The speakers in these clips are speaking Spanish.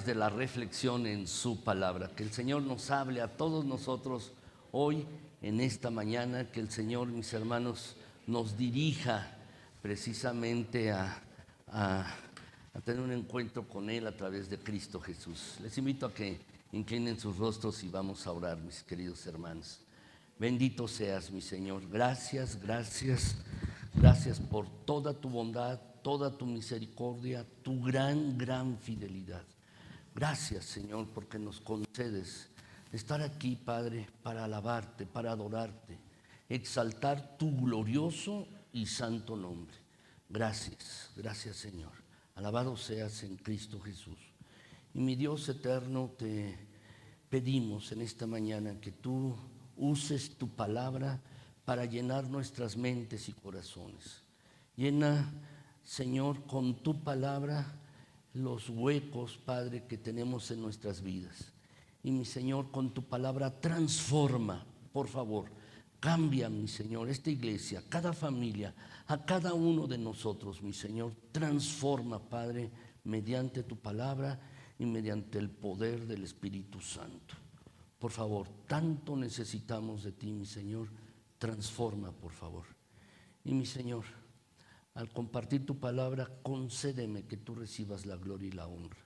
de la reflexión en su palabra. Que el Señor nos hable a todos nosotros hoy, en esta mañana, que el Señor, mis hermanos, nos dirija precisamente a tener un encuentro con Él a través de Cristo Jesús. Les invito a que inclinen sus rostros y vamos a orar, mis queridos hermanos. Bendito seas, mi Señor. Gracias, gracias, gracias por toda tu bondad, toda tu misericordia, tu gran fidelidad. Gracias, Señor, porque nos concedes estar aquí, Padre, para alabarte, para adorarte, exaltar tu glorioso y santo nombre. Gracias, gracias, Señor. Alabado seas en Cristo Jesús. Y mi Dios eterno, te pedimos en esta mañana que tú uses tu palabra para llenar nuestras mentes y corazones. Llena, Señor, con tu palabra los huecos, Padre, que tenemos en nuestras vidas. Y mi Señor, con tu palabra transforma, por favor, cambia, mi Señor, esta iglesia, cada familia, a cada uno de nosotros, mi Señor. Transforma, Padre, mediante tu palabra y mediante el poder del Espíritu Santo. Por favor, tanto necesitamos de ti, mi Señor. Transforma, por favor. Y mi Señor, al compartir tu palabra, concédeme que tú recibas la gloria y la honra.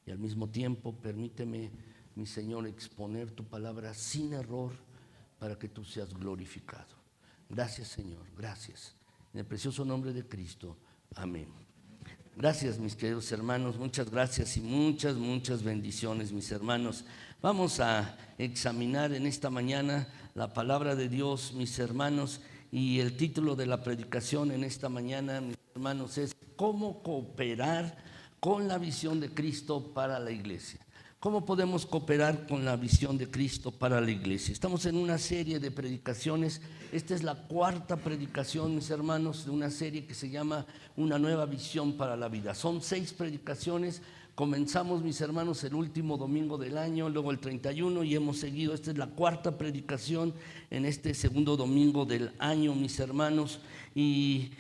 Y al mismo tiempo, permíteme, mi Señor, exponer tu palabra sin error para que tú seas glorificado. Gracias, Señor, gracias. En el precioso nombre de Cristo, amén. Gracias, mis queridos hermanos, muchas gracias y muchas bendiciones, mis hermanos. Vamos a examinar en esta mañana la palabra de Dios, mis hermanos, y el título de la predicación en esta mañana, mis hermanos, es ¿cómo cooperar con la visión de Cristo para la iglesia? ¿Cómo podemos cooperar con la visión de Cristo para la iglesia? Estamos en una serie de predicaciones. Esta es la cuarta predicación, mis hermanos, de una serie que se llama Una nueva visión para la vida. Son 6 predicaciones. Comenzamos, mis hermanos, el último domingo del año, luego el 31, y hemos seguido. Esta es la cuarta predicación en este segundo domingo del año, mis hermanos. Y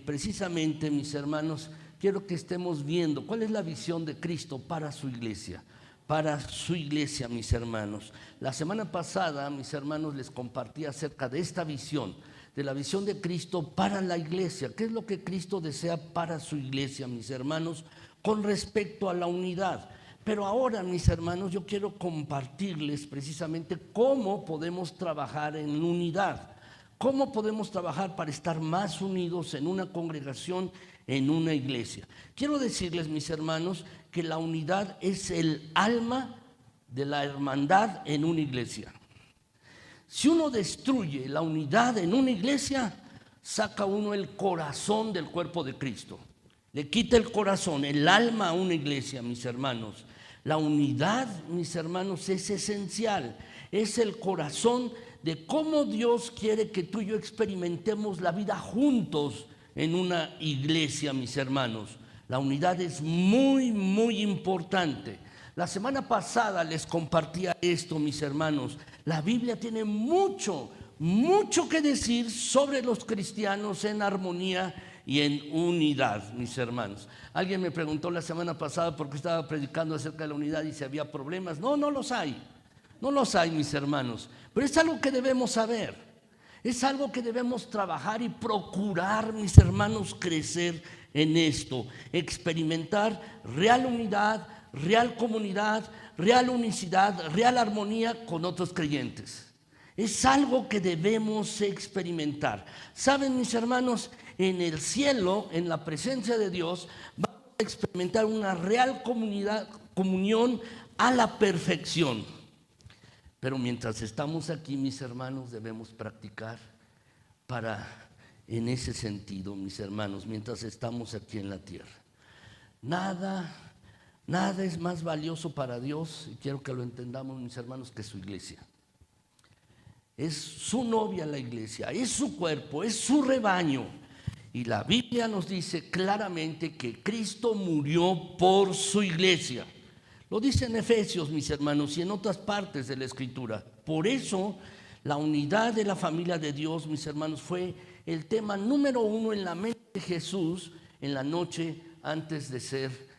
precisamente, mis hermanos, quiero que estemos viendo cuál es la visión de Cristo para su iglesia. Para su iglesia, mis hermanos. La semana pasada, mis hermanos, les compartí acerca de esta visión, de la visión de Cristo para la iglesia. ¿Qué es lo que Cristo desea para su iglesia, mis hermanos, con respecto a la unidad? Pero ahora, mis hermanos, yo quiero compartirles precisamente cómo podemos trabajar en unidad. ¿Cómo podemos trabajar para estar más unidos en una congregación, en una iglesia? Quiero decirles, mis hermanos, que la unidad es el alma de la hermandad en una iglesia. Si uno destruye la unidad en una iglesia, saca uno el corazón del cuerpo de Cristo. Le quita el corazón, el alma a una iglesia, mis hermanos. La unidad, mis hermanos, es esencial. Es el corazón de cómo Dios quiere que tú y yo experimentemos la vida juntos en una iglesia, mis hermanos. La unidad es muy importante. La semana pasada les compartía esto, mis hermanos. La Biblia tiene mucho que decir sobre los cristianos en armonía y en unidad, mis hermanos. Alguien me preguntó la semana pasada por qué estaba predicando acerca de la unidad y si había problemas. No los hay. No los hay, mis hermanos. Pero es algo que debemos saber. Es algo que debemos trabajar y procurar, mis hermanos, crecer en esto. Experimentar real unidad, real comunidad, real unicidad, real armonía con otros creyentes. Es algo que debemos experimentar. Saben, mis hermanos, en el cielo, en la presencia de Dios, vamos a experimentar una real comunión a la perfección. Pero mientras estamos aquí, mis hermanos, debemos practicar en ese sentido, mis hermanos, mientras estamos aquí en la tierra. Nada es más valioso para Dios, y quiero que lo entendamos, mis hermanos, que su iglesia. Es su novia la iglesia, es su cuerpo, es su rebaño. Y la Biblia nos dice claramente que Cristo murió por su iglesia. Lo dice en Efesios, mis hermanos, y en otras partes de la Escritura. Por eso, la unidad de la familia de Dios, mis hermanos, fue el tema número 1 en la mente de Jesús en la noche antes de ser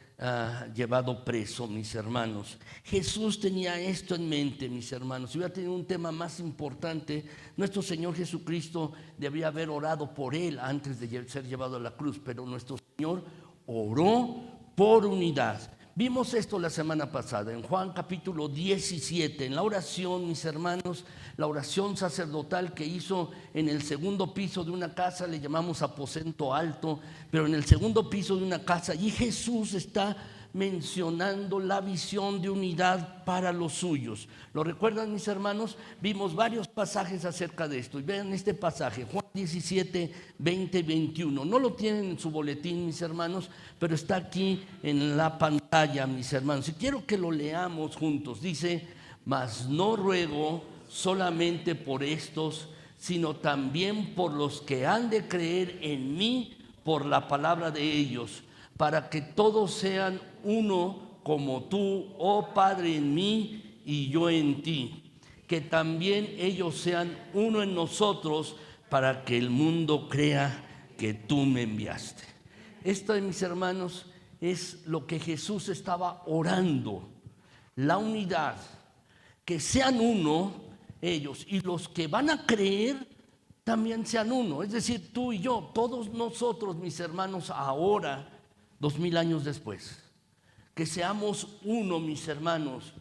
llevado preso, mis hermanos. Jesús tenía esto en mente, mis hermanos. Si hubiera tenido un tema más importante, nuestro Señor Jesucristo debía haber orado por él antes de ser llevado a la cruz, pero nuestro Señor oró por unidad. Vimos esto la semana pasada en Juan capítulo 17, en la oración, mis hermanos, la oración sacerdotal que hizo en el segundo piso de una casa, le llamamos aposento alto, pero en el segundo piso de una casa, y Jesús está mencionando la visión de unidad para los suyos. ¿Lo recuerdan, mis hermanos? Vimos varios pasajes acerca de esto, y vean este pasaje, Juan 17, 20 y 21. No lo tienen en su boletín, mis hermanos, pero está aquí en la pantalla, mis hermanos, y quiero que lo leamos juntos. Dice: mas no ruego solamente por estos, sino también por los que han de creer en mí por la palabra de ellos, para que todos sean uno, como tú, oh Padre, en mí y yo en ti, que también ellos sean uno en nosotros, para que el mundo crea que tú me enviaste. Esto, mis hermanos, es lo que Jesús estaba orando: la unidad, que sean uno ellos, y los que van a creer también sean uno, es decir, tú y yo, todos nosotros, mis hermanos, ahora, 2000 años después, que seamos uno, mis hermanos,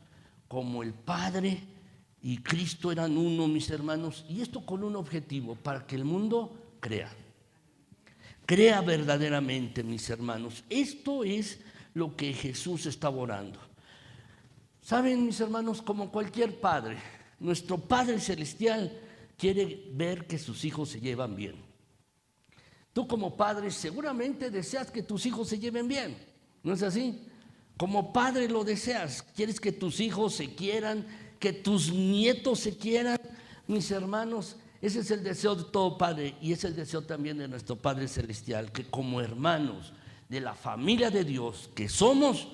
como el Padre y Cristo eran uno, mis hermanos, y esto con un objetivo: para que el mundo crea verdaderamente, mis hermanos. Esto es lo que Jesús estaba orando. Saben, mis hermanos, como cualquier padre, nuestro Padre Celestial quiere ver que sus hijos se llevan bien. Tú como padre seguramente deseas que tus hijos se lleven bien, ¿no es así? Como padre lo deseas, quieres que tus hijos se quieran, que tus nietos se quieran, mis hermanos. Ese es el deseo de todo padre, y es el deseo también de nuestro Padre Celestial, que como hermanos de la familia de Dios que somos,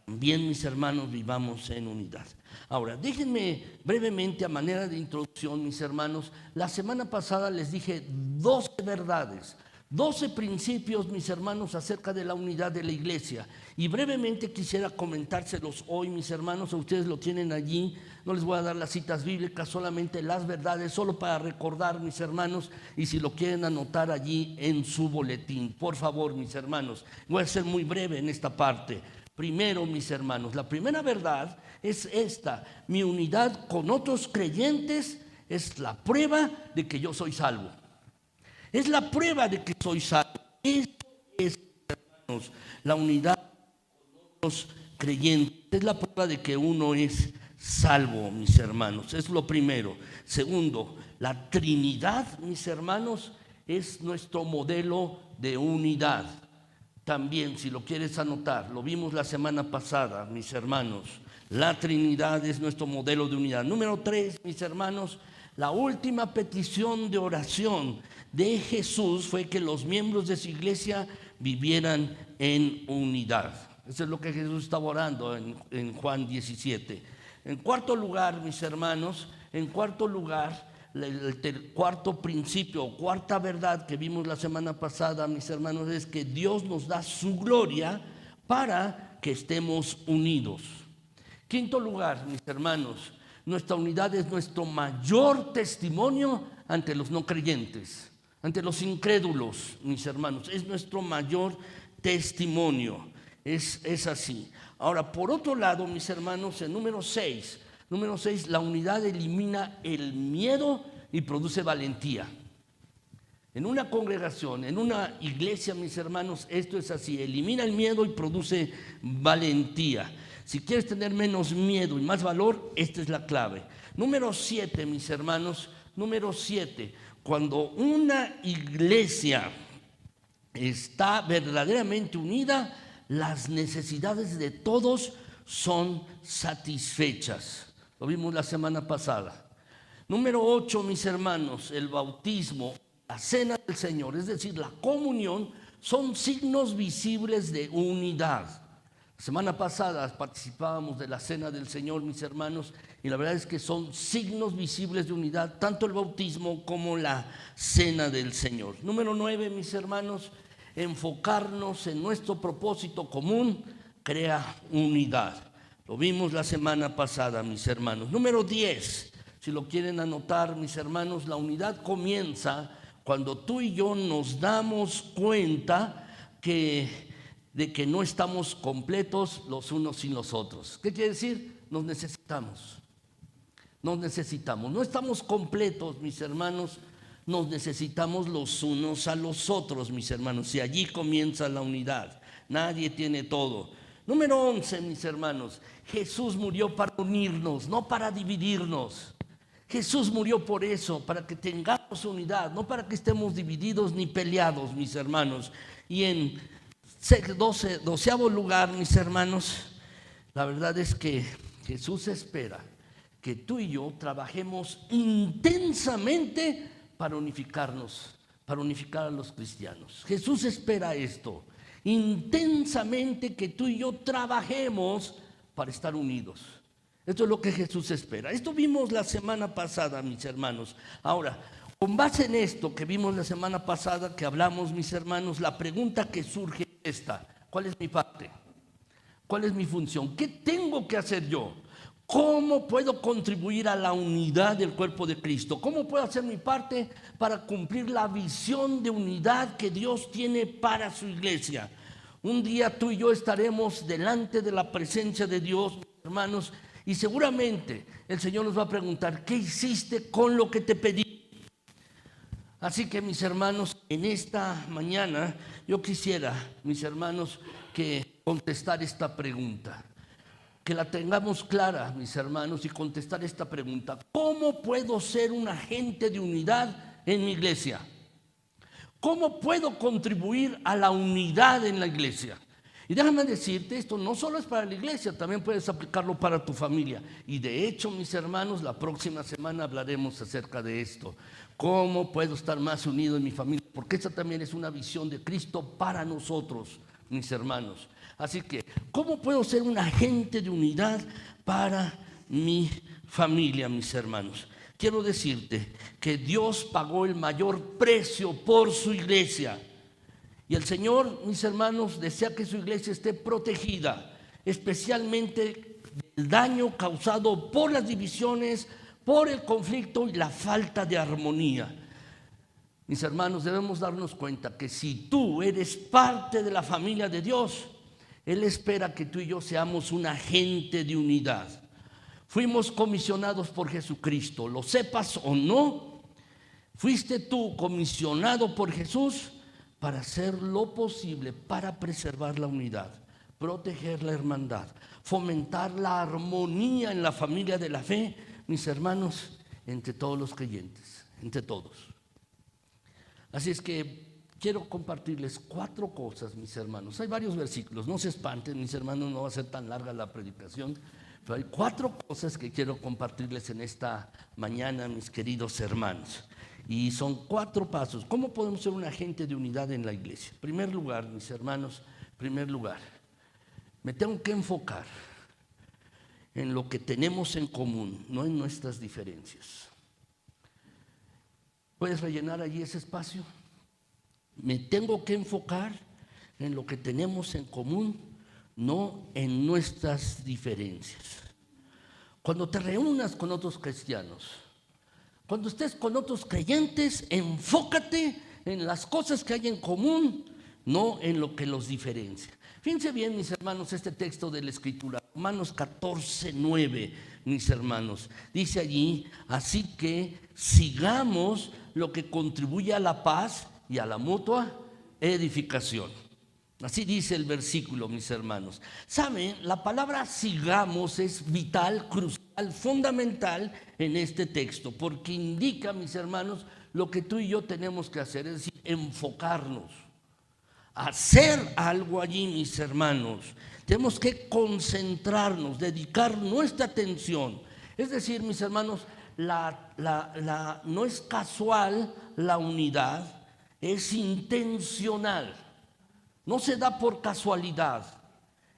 también, mis hermanos, vivamos en unidad. Ahora, déjenme brevemente, a manera de introducción, mis hermanos, la semana pasada les dije 12 verdades, 12 principios, mis hermanos, acerca de la unidad de la iglesia, y brevemente quisiera comentárselos hoy, mis hermanos. A ustedes lo tienen allí, no les voy a dar las citas bíblicas, solamente las verdades, solo para recordar, mis hermanos, y si lo quieren anotar allí en su boletín, por favor, mis hermanos. Voy a ser muy breve en esta parte. Primero, mis hermanos, la primera verdad es esta: mi unidad con otros creyentes es la prueba de que yo soy salvo. Es la prueba de que soy salvo. Esto es, hermanos, la unidad con otros creyentes. Es la prueba de que uno es salvo, mis hermanos. Es lo primero. Segundo, la Trinidad, mis hermanos, es nuestro modelo de unidad. También, si lo quieres anotar, lo vimos la semana pasada, mis hermanos. La Trinidad es nuestro modelo de unidad. Número 3, mis hermanos, la última petición de oración de Jesús fue que los miembros de su iglesia vivieran en unidad. Eso es lo que Jesús estaba orando en Juan 17. En cuarto lugar, mis hermanos, el cuarto principio o cuarta verdad que vimos la semana pasada, mis hermanos, es que Dios nos da su gloria para que estemos unidos. Quinto lugar, mis hermanos, nuestra unidad es nuestro mayor testimonio ante los no creyentes, ante los incrédulos, mis hermanos. Es nuestro mayor testimonio. Es así. Ahora, por otro lado, mis hermanos, en número 6, la unidad elimina el miedo y produce valentía. En una congregación, en una iglesia, mis hermanos, esto es así: elimina el miedo y produce valentía. Si quieres tener menos miedo y más valor, esta es la clave. Número 7, mis hermanos, cuando una iglesia está verdaderamente unida, las necesidades de todos son satisfechas. Lo vimos la semana pasada. Número 8, mis hermanos, el bautismo, la cena del Señor, es decir, la comunión, son signos visibles de unidad. La semana pasada participábamos de la cena del Señor, mis hermanos, y la verdad es que son signos visibles de unidad, tanto el bautismo como la cena del Señor. Número 9, mis hermanos, enfocarnos en nuestro propósito común crea unidad. Lo vimos la semana pasada, mis hermanos. Número 10, si lo quieren anotar, mis hermanos, la unidad comienza cuando tú y yo nos damos cuenta de que no estamos completos los unos sin los otros. ¿Qué quiere decir? Nos necesitamos. No estamos completos, mis hermanos. Nos necesitamos los unos a los otros, mis hermanos. Y allí comienza la unidad. Nadie tiene todo. Número 11, mis hermanos. Jesús murió para unirnos, no para dividirnos. Jesús murió por eso, para que tengamos unidad, no para que estemos divididos ni peleados, mis hermanos. Y en 12º lugar, mis hermanos, la verdad es que Jesús espera que tú y yo trabajemos intensamente para unificarnos, para unificar a los cristianos. Jesús espera esto, intensamente, que tú y yo trabajemos para estar unidos. Esto es lo que Jesús espera. Esto vimos la semana pasada, mis hermanos. Ahora, con base en esto que vimos la semana pasada, que hablamos, mis hermanos, la pregunta que surge es esta: ¿cuál es mi parte? ¿Cuál es mi función? ¿Qué tengo que hacer yo? ¿Cómo puedo contribuir a la unidad del cuerpo de Cristo? ¿Cómo puedo hacer mi parte para cumplir la visión de unidad que Dios tiene para su iglesia? Un día tú y yo estaremos delante de la presencia de Dios, hermanos, y seguramente el Señor nos va a preguntar: ¿qué hiciste con lo que te pedí? Así que, mis hermanos, en esta mañana yo quisiera, mis hermanos, que contestar esta pregunta, que la tengamos clara, mis hermanos, y contestar esta pregunta: ¿cómo puedo ser un agente de unidad en mi iglesia? ¿Cómo puedo contribuir a la unidad en la iglesia? Y déjame decirte, esto no solo es para la iglesia, también puedes aplicarlo para tu familia. Y de hecho, mis hermanos, la próxima semana hablaremos acerca de esto. ¿Cómo puedo estar más unido en mi familia? Porque esta también es una visión de Cristo para nosotros, mis hermanos. Así que, ¿cómo puedo ser un agente de unidad para mi familia, mis hermanos? Quiero decirte que Dios pagó el mayor precio por su iglesia. Y el Señor, mis hermanos, desea que su iglesia esté protegida, especialmente del daño causado por las divisiones, por el conflicto y la falta de armonía. Mis hermanos, debemos darnos cuenta que si tú eres parte de la familia de Dios, Él espera que tú y yo seamos un agente de unidad. Fuimos comisionados por Jesucristo, lo sepas o no. Fuiste tú comisionado por Jesús para hacer lo posible para preservar la unidad, proteger la hermandad, fomentar la armonía en la familia de la fe, mis hermanos, entre todos los creyentes, entre todos. Así es que quiero compartirles 4 cosas, mis hermanos. Hay varios versículos, no se espanten, mis hermanos, no va a ser tan larga la predicación, pero hay 4 cosas que quiero compartirles en esta mañana, mis queridos hermanos. Y son 4 pasos. ¿Cómo podemos ser un agente de unidad en la iglesia? En primer lugar, mis hermanos, me tengo que enfocar en lo que tenemos en común, no en nuestras diferencias. ¿Puedes rellenar allí ese espacio? Me tengo que enfocar en lo que tenemos en común, no en nuestras diferencias. Cuando te reúnas con otros cristianos, cuando estés con otros creyentes, enfócate en las cosas que hay en común, no en lo que los diferencia. Fíjense bien, mis hermanos, este texto de la Escritura, Romanos 14:9, mis hermanos. Dice allí: así que sigamos lo que contribuye a la paz y a la mutua edificación. Así dice el versículo, mis hermanos. ¿Saben? La palabra sigamos es vital, crucial, fundamental en este texto, porque indica, mis hermanos, lo que tú y yo tenemos que hacer, es decir, enfocarnos, hacer algo allí, mis hermanos. Tenemos que concentrarnos, dedicar nuestra atención. Es decir, mis hermanos, no es casual la unidad, es intencional. No se da por casualidad,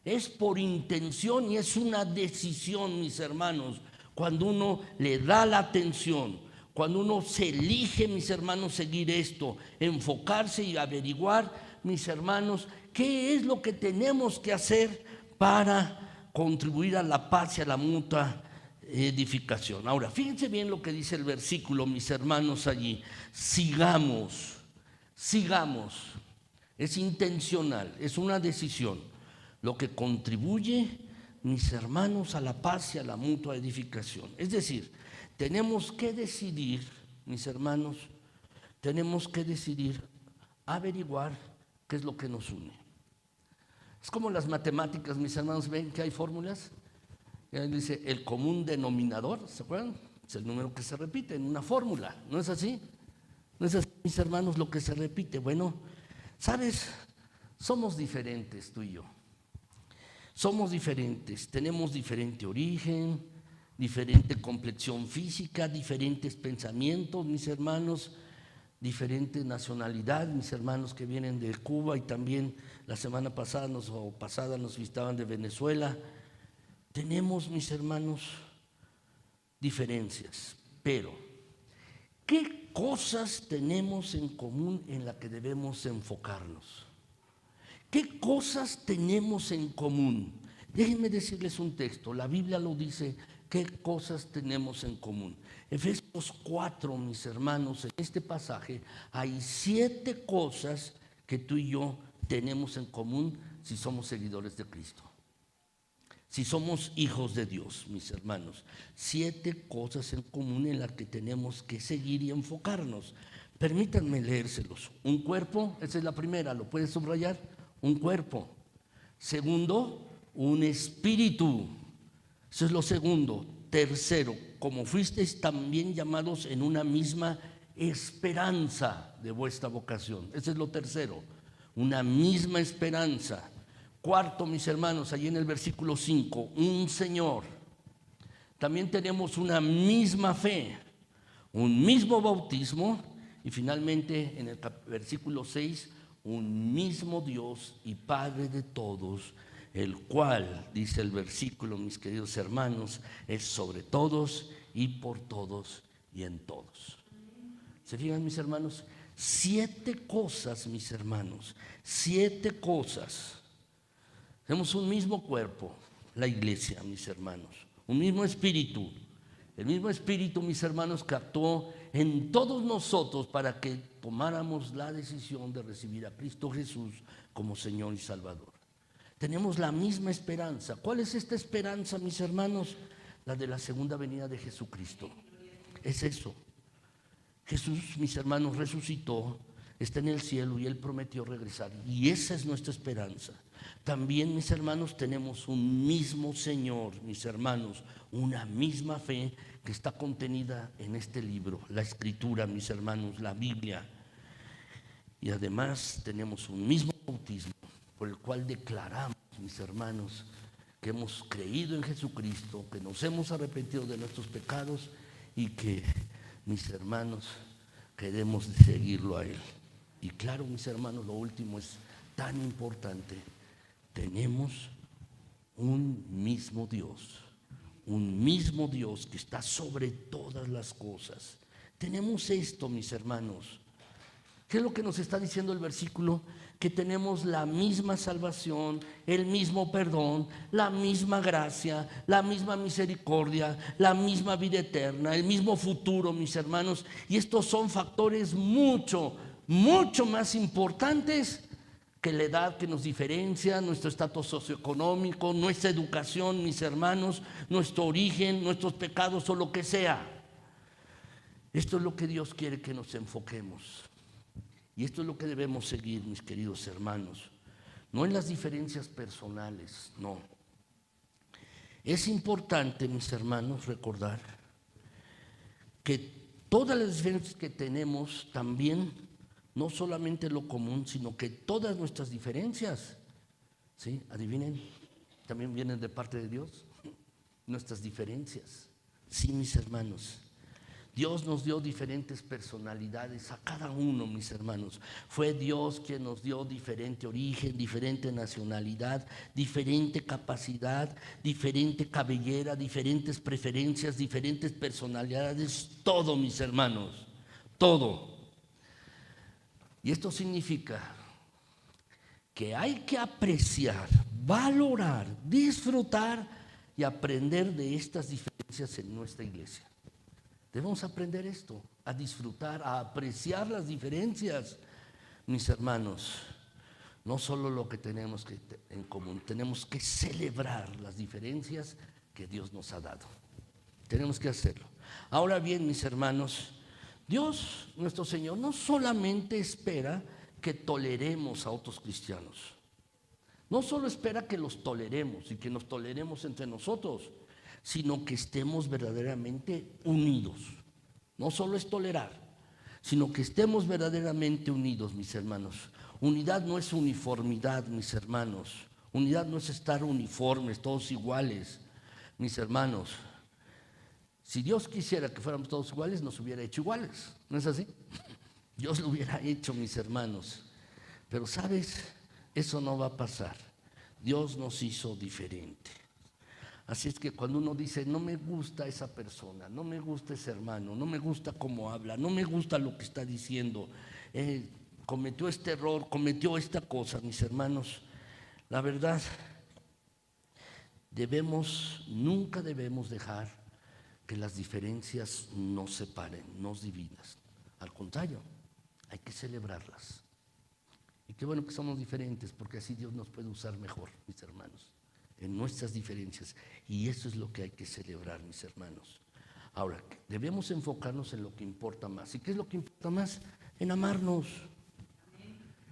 es por intención y es una decisión, mis hermanos. Cuando uno le da la atención, cuando uno se elige, mis hermanos, seguir esto, enfocarse y averiguar, mis hermanos, qué es lo que tenemos que hacer para contribuir a la paz y a la mutua edificación. Ahora, fíjense bien lo que dice el versículo, mis hermanos, allí. Sigamos. Es intencional, es una decisión. Lo que contribuye, mis hermanos, a la paz y a la mutua edificación. Es decir, tenemos que decidir, mis hermanos, tenemos que decidir averiguar qué es lo que nos une. Es como las matemáticas, mis hermanos, ven que hay fórmulas. Y ahí dice el común denominador, ¿se acuerdan? Es el número que se repite en una fórmula, ¿no es así? ¿No es así, mis hermanos, lo que se repite? Bueno, ¿sabes? Somos diferentes tú y yo. Somos diferentes, tenemos diferente origen, diferente complexión física, diferentes pensamientos, mis hermanos, diferente nacionalidad, mis hermanos que vienen de Cuba y también la semana pasada nos visitaban de Venezuela. Tenemos, mis hermanos, diferencias, pero ¿qué cosas tenemos en común en las que debemos enfocarnos? ¿Qué cosas tenemos en común? Déjenme decirles un texto, la Biblia lo dice, ¿qué cosas tenemos en común? Efesios 4, mis hermanos, en este pasaje hay 7 cosas que tú y yo tenemos en común si somos seguidores de Cristo. Si somos hijos de Dios, mis hermanos, 7 cosas en común en las que tenemos que seguir y enfocarnos. Permítanme leérselos. Un cuerpo, esa es la primera, ¿lo puedes subrayar? Un cuerpo. Segundo, un espíritu. Eso es lo segundo. Tercero, como fuisteis también llamados en una misma esperanza de vuestra vocación. Ese es lo tercero, una misma esperanza. Cuarto, mis hermanos, allí en el versículo 5, un Señor. También tenemos una misma fe, un mismo bautismo y finalmente en el versículo 6, un mismo Dios y Padre de todos, el cual, dice el versículo, mis queridos hermanos, es sobre todos y por todos y en todos. ¿Se fijan, mis hermanos? 7 cosas, mis hermanos, 7 cosas. Tenemos un mismo cuerpo, la iglesia, mis hermanos, un mismo espíritu. El mismo espíritu, mis hermanos, que actuó en todos nosotros para que tomáramos la decisión de recibir a Cristo Jesús como Señor y Salvador. Tenemos la misma esperanza. ¿Cuál es esta esperanza, mis hermanos? La de la segunda venida de Jesucristo. Es eso. Jesús, mis hermanos, resucitó, está en el cielo y Él prometió regresar. Y esa es nuestra esperanza. También, mis hermanos, tenemos un mismo Señor, mis hermanos, una misma fe que está contenida en este libro, la Escritura, mis hermanos, la Biblia. Y además tenemos un mismo bautismo por el cual declaramos, mis hermanos, que hemos creído en Jesucristo, que nos hemos arrepentido de nuestros pecados y que, mis hermanos, queremos seguirlo a Él. Y claro, mis hermanos, lo último es tan importante. Tenemos un mismo Dios que está sobre todas las cosas. Tenemos esto, mis hermanos. ¿Qué es lo que nos está diciendo el versículo? Que tenemos la misma salvación, el mismo perdón, la misma gracia, la misma misericordia, la misma vida eterna, el mismo futuro, mis hermanos. Y estos son factores mucho más importantes que la edad que nos diferencia, nuestro estatus socioeconómico, nuestra educación, mis hermanos, nuestro origen, nuestros pecados o lo que sea. Esto es lo que Dios quiere que nos enfoquemos. Y esto es lo que debemos seguir, mis queridos hermanos. No en las diferencias personales, no. Es importante, mis hermanos, recordar que todas las diferencias que tenemos también, no solamente lo común, sino que todas nuestras diferencias, ¿sí? Adivinen, también vienen de parte de Dios. Nuestras diferencias, sí, mis hermanos. Dios nos dio diferentes personalidades a cada uno, mis hermanos. Fue Dios quien nos dio diferente origen, diferente nacionalidad, diferente capacidad, diferente cabellera, diferentes preferencias, diferentes personalidades, todo, mis hermanos, todo. Y esto significa que hay que apreciar, valorar, disfrutar y aprender de estas diferencias en nuestra iglesia. Debemos aprender esto, a disfrutar, a apreciar las diferencias, mis hermanos. No solo lo que tenemos en común, tenemos que celebrar las diferencias que Dios nos ha dado. Tenemos que hacerlo. Ahora bien, mis hermanos, Dios, nuestro Señor, no solamente espera que toleremos a otros cristianos. No solo espera que los toleremos y que nos toleremos entre nosotros, sino que estemos verdaderamente unidos. No solo es tolerar, sino que estemos verdaderamente unidos, mis hermanos. Unidad no es uniformidad, mis hermanos. Unidad no es estar uniformes, todos iguales, mis hermanos. Si Dios quisiera que fuéramos todos iguales, nos hubiera hecho iguales, ¿no es así? Dios lo hubiera hecho, mis hermanos. Pero ¿sabes? Eso no va a pasar. Dios nos hizo diferente. Así es que cuando uno dice, no me gusta esa persona, no me gusta ese hermano, no me gusta cómo habla, no me gusta lo que está diciendo, cometió este error, cometió esta cosa, mis hermanos, la verdad, nunca debemos dejar que las diferencias nos separen, nos dividan. Al contrario, hay que celebrarlas. Y qué bueno que somos diferentes, porque así Dios nos puede usar mejor, mis hermanos, en nuestras diferencias. Y eso es lo que hay que celebrar, mis hermanos. Ahora, debemos enfocarnos en lo que importa más. ¿Y qué es lo que importa más? En amarnos.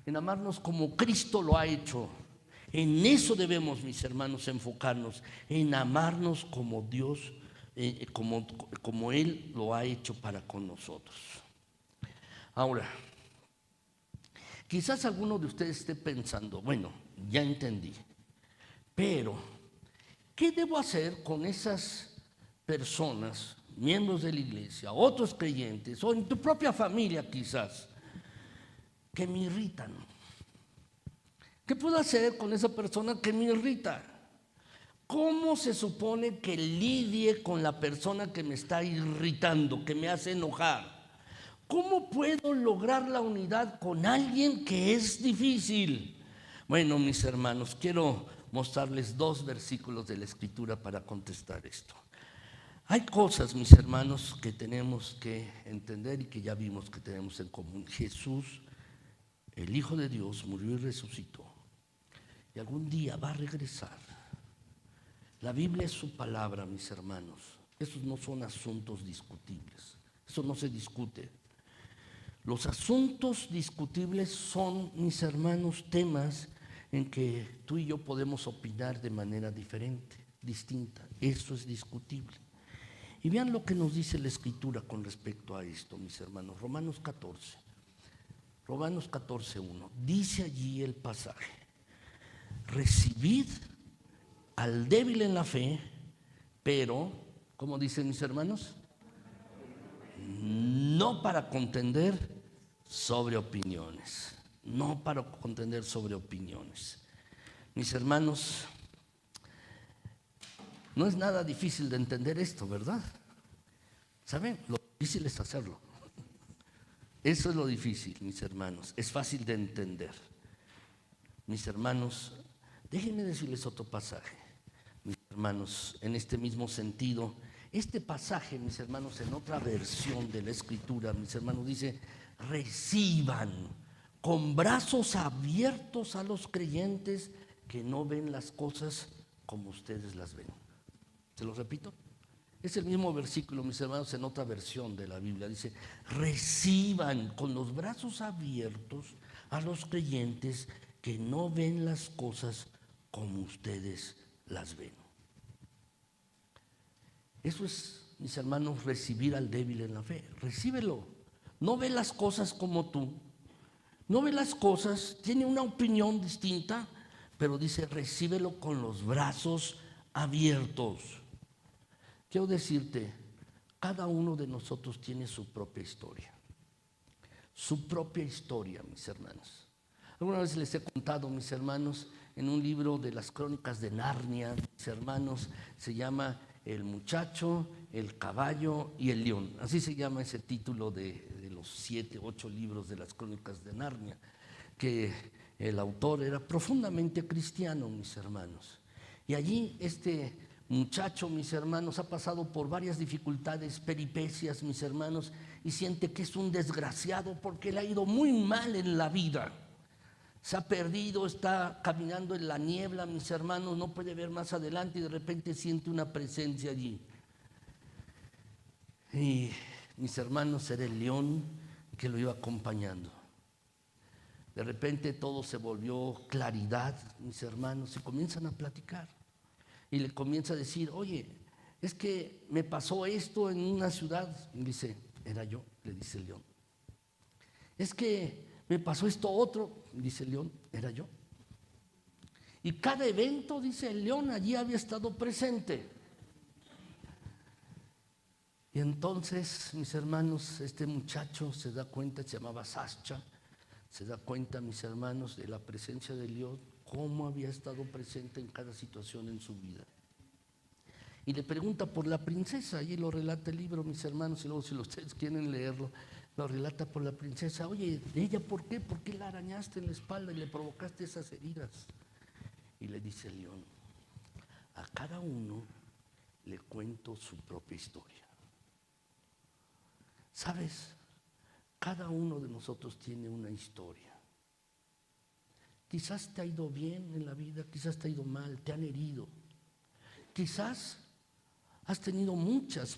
En amarnos como Cristo lo ha hecho. En eso debemos, mis hermanos, enfocarnos. En amarnos como Dios, como Él lo ha hecho para con nosotros. Ahora, quizás alguno de ustedes esté pensando, bueno, ya entendí, pero ¿qué debo hacer con esas personas, miembros de la iglesia, otros creyentes, o en tu propia familia quizás, que me irritan? ¿Qué puedo hacer con esa persona que me irrita? ¿Cómo se supone que lidie con la persona que me está irritando, que me hace enojar? ¿Cómo puedo lograr la unidad con alguien que es difícil? Bueno, mis hermanos, quiero mostrarles 2 versículos de la Escritura para contestar esto. Hay cosas, mis hermanos, que tenemos que entender y que ya vimos que tenemos en común. Jesús, el Hijo de Dios, murió y resucitó. Y algún día va a regresar. La Biblia es su palabra, mis hermanos. Esos no son asuntos discutibles. Eso no se discute. Los asuntos discutibles son, mis hermanos, temas en que tú y yo podemos opinar de manera diferente, distinta. Eso es discutible. Y vean lo que nos dice la Escritura con respecto a esto, mis hermanos. Romanos 14:1. Dice allí el pasaje: recibid al débil en la fe, pero, ¿cómo dicen mis hermanos? No para contender sobre opiniones. No para contender sobre opiniones. Mis hermanos, no es nada difícil de entender esto, ¿verdad? ¿Saben? Lo difícil es hacerlo. Eso es lo difícil, mis hermanos. Es fácil de entender. Mis hermanos, déjenme decirles otro pasaje. Mis hermanos, en este mismo sentido, este pasaje, mis hermanos, en otra versión de la Escritura, mis hermanos, dice: reciban con brazos abiertos a los creyentes que no ven las cosas como ustedes las ven. ¿Se lo repito? Es el mismo versículo, mis hermanos, en otra versión de la Biblia. Dice: reciban con los brazos abiertos a los creyentes que no ven las cosas como ustedes las ven. Eso es, mis hermanos, recibir al débil en la fe. Recíbelo. No ve las cosas como tú. No ve las cosas, tiene una opinión distinta, pero dice: recíbelo con los brazos abiertos. Quiero decirte, cada uno de nosotros tiene su propia historia. Su propia historia, mis hermanos. Alguna vez les he contado, mis hermanos, en un libro de las Crónicas de Narnia, mis hermanos, se llama El muchacho, el caballo y el león. Así se llama ese título de los 7, 8 libros de las Crónicas de Narnia, que el autor era profundamente cristiano, mis hermanos. Y allí este muchacho, mis hermanos, ha pasado por varias dificultades, peripecias, mis hermanos, y siente que es un desgraciado porque le ha ido muy mal en la vida. Se ha perdido, está caminando en la niebla, mis hermanos, no puede ver más adelante y de repente siente una presencia allí. Y mis hermanos, era el león que lo iba acompañando. De repente todo se volvió claridad, mis hermanos, y comienzan a platicar. Y le comienza a decir, oye, es que me pasó esto en una ciudad. Y dice, era yo, le dice el león. Es que me pasó esto otro, dice el león, era yo. Y cada evento, dice el león, allí había estado presente. Y entonces, mis hermanos, este muchacho se da cuenta, se llamaba Sascha, se da cuenta, mis hermanos, de la presencia del león, cómo había estado presente en cada situación en su vida. Y le pregunta por la princesa, allí lo relata el libro, mis hermanos, y luego si ustedes quieren leerlo, lo relata por la princesa. Oye, ¿ella por qué? ¿Por qué la arañaste en la espalda y le provocaste esas heridas? Y le dice el león, a cada uno le cuento su propia historia. ¿Sabes? Cada uno de nosotros tiene una historia. Quizás te ha ido bien en la vida, quizás te ha ido mal, te han herido. Quizás has tenido muchas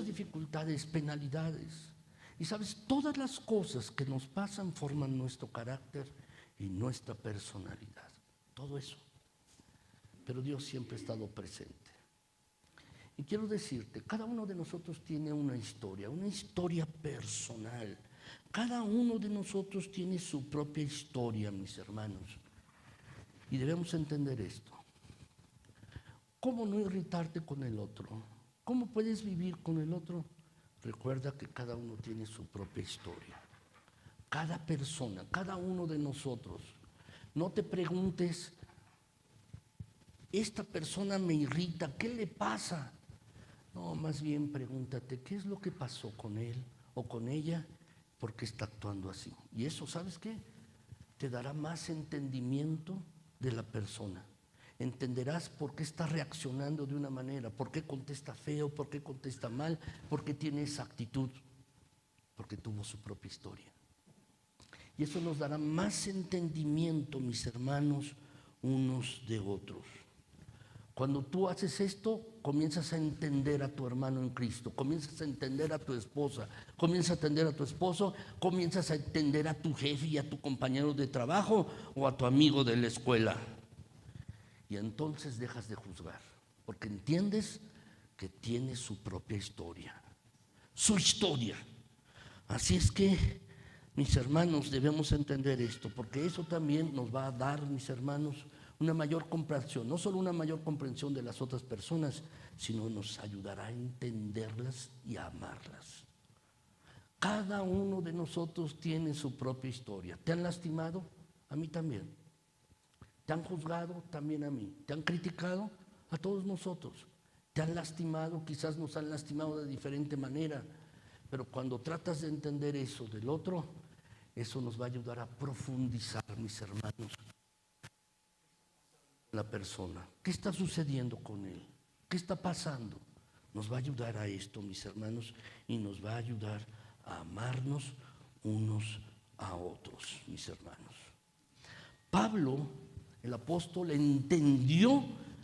dificultades, penalidades. Y sabes, todas las cosas que nos pasan forman nuestro carácter y nuestra personalidad. Todo eso. Pero Dios siempre ha estado presente. Y quiero decirte, cada uno de nosotros tiene una historia personal. Cada uno de nosotros tiene su propia historia, mis hermanos. Y debemos entender esto. ¿Cómo no irritarte con el otro? ¿Cómo puedes vivir con el otro? Recuerda que cada uno tiene su propia historia. Cada persona, cada uno de nosotros. No te preguntes, esta persona me irrita, ¿qué le pasa? No, más bien pregúntate, ¿qué es lo que pasó con él o con ella? ¿Por qué está actuando así? Y eso, ¿sabes qué? Te dará más entendimiento de la persona. Entenderás por qué está reaccionando de una manera, por qué contesta feo, por qué contesta mal, por qué tiene esa actitud, porque tuvo su propia historia. Y eso nos dará más entendimiento, mis hermanos, unos de otros. Cuando tú haces esto, comienzas a entender a tu hermano en Cristo, comienzas a entender a tu esposa, comienzas a entender a tu esposo, comienzas a entender a tu jefe y a tu compañero de trabajo o a tu amigo de la escuela. Y entonces dejas de juzgar, porque entiendes que tiene su propia historia, su historia. Así es que, mis hermanos, debemos entender esto, porque eso también nos va a dar, mis hermanos, una mayor comprensión, no solo una mayor comprensión de las otras personas, sino nos ayudará a entenderlas y a amarlas. Cada uno de nosotros tiene su propia historia. ¿Te han lastimado? A mí también. ¿Te han juzgado? También a mí. ¿Te han criticado? A todos nosotros. ¿Te han lastimado? Quizás nos han lastimado de diferente manera, pero cuando tratas de entender eso del otro, eso nos va a ayudar a profundizar, mis hermanos, la persona. ¿Qué está sucediendo con él? ¿Qué está pasando? Nos va a ayudar a esto, mis hermanos, y nos va a ayudar a amarnos unos a otros, mis hermanos. Pablo, el apóstol, entendió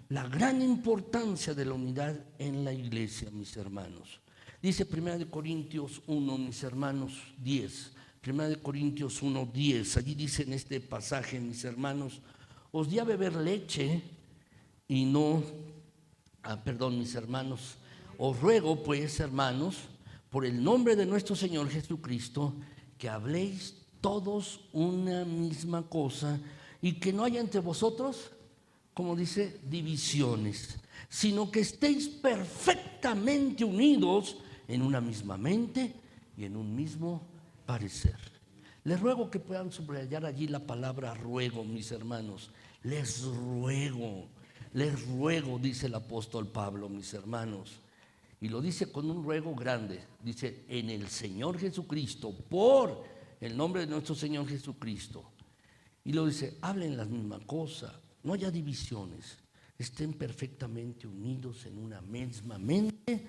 la gran importancia de la unidad en la iglesia, mis hermanos. Dice 1 Corintios 1, mis hermanos, 10. 1 Corintios 1, 10. Allí dice en este pasaje, mis hermanos, os di a beber leche y no, mis hermanos, os ruego pues, hermanos, por el nombre de nuestro Señor Jesucristo, que habléis todos una misma cosa y que no haya entre vosotros, como dice, divisiones, sino que estéis perfectamente unidos en una misma mente y en un mismo parecer. Les ruego que puedan subrayar allí la palabra ruego, mis hermanos. Les ruego, dice el apóstol Pablo, mis hermanos. Y lo dice con un ruego grande. Dice, en el Señor Jesucristo, por el nombre de nuestro Señor Jesucristo. Y luego dice, hablen la misma cosa, no haya divisiones, estén perfectamente unidos en una misma mente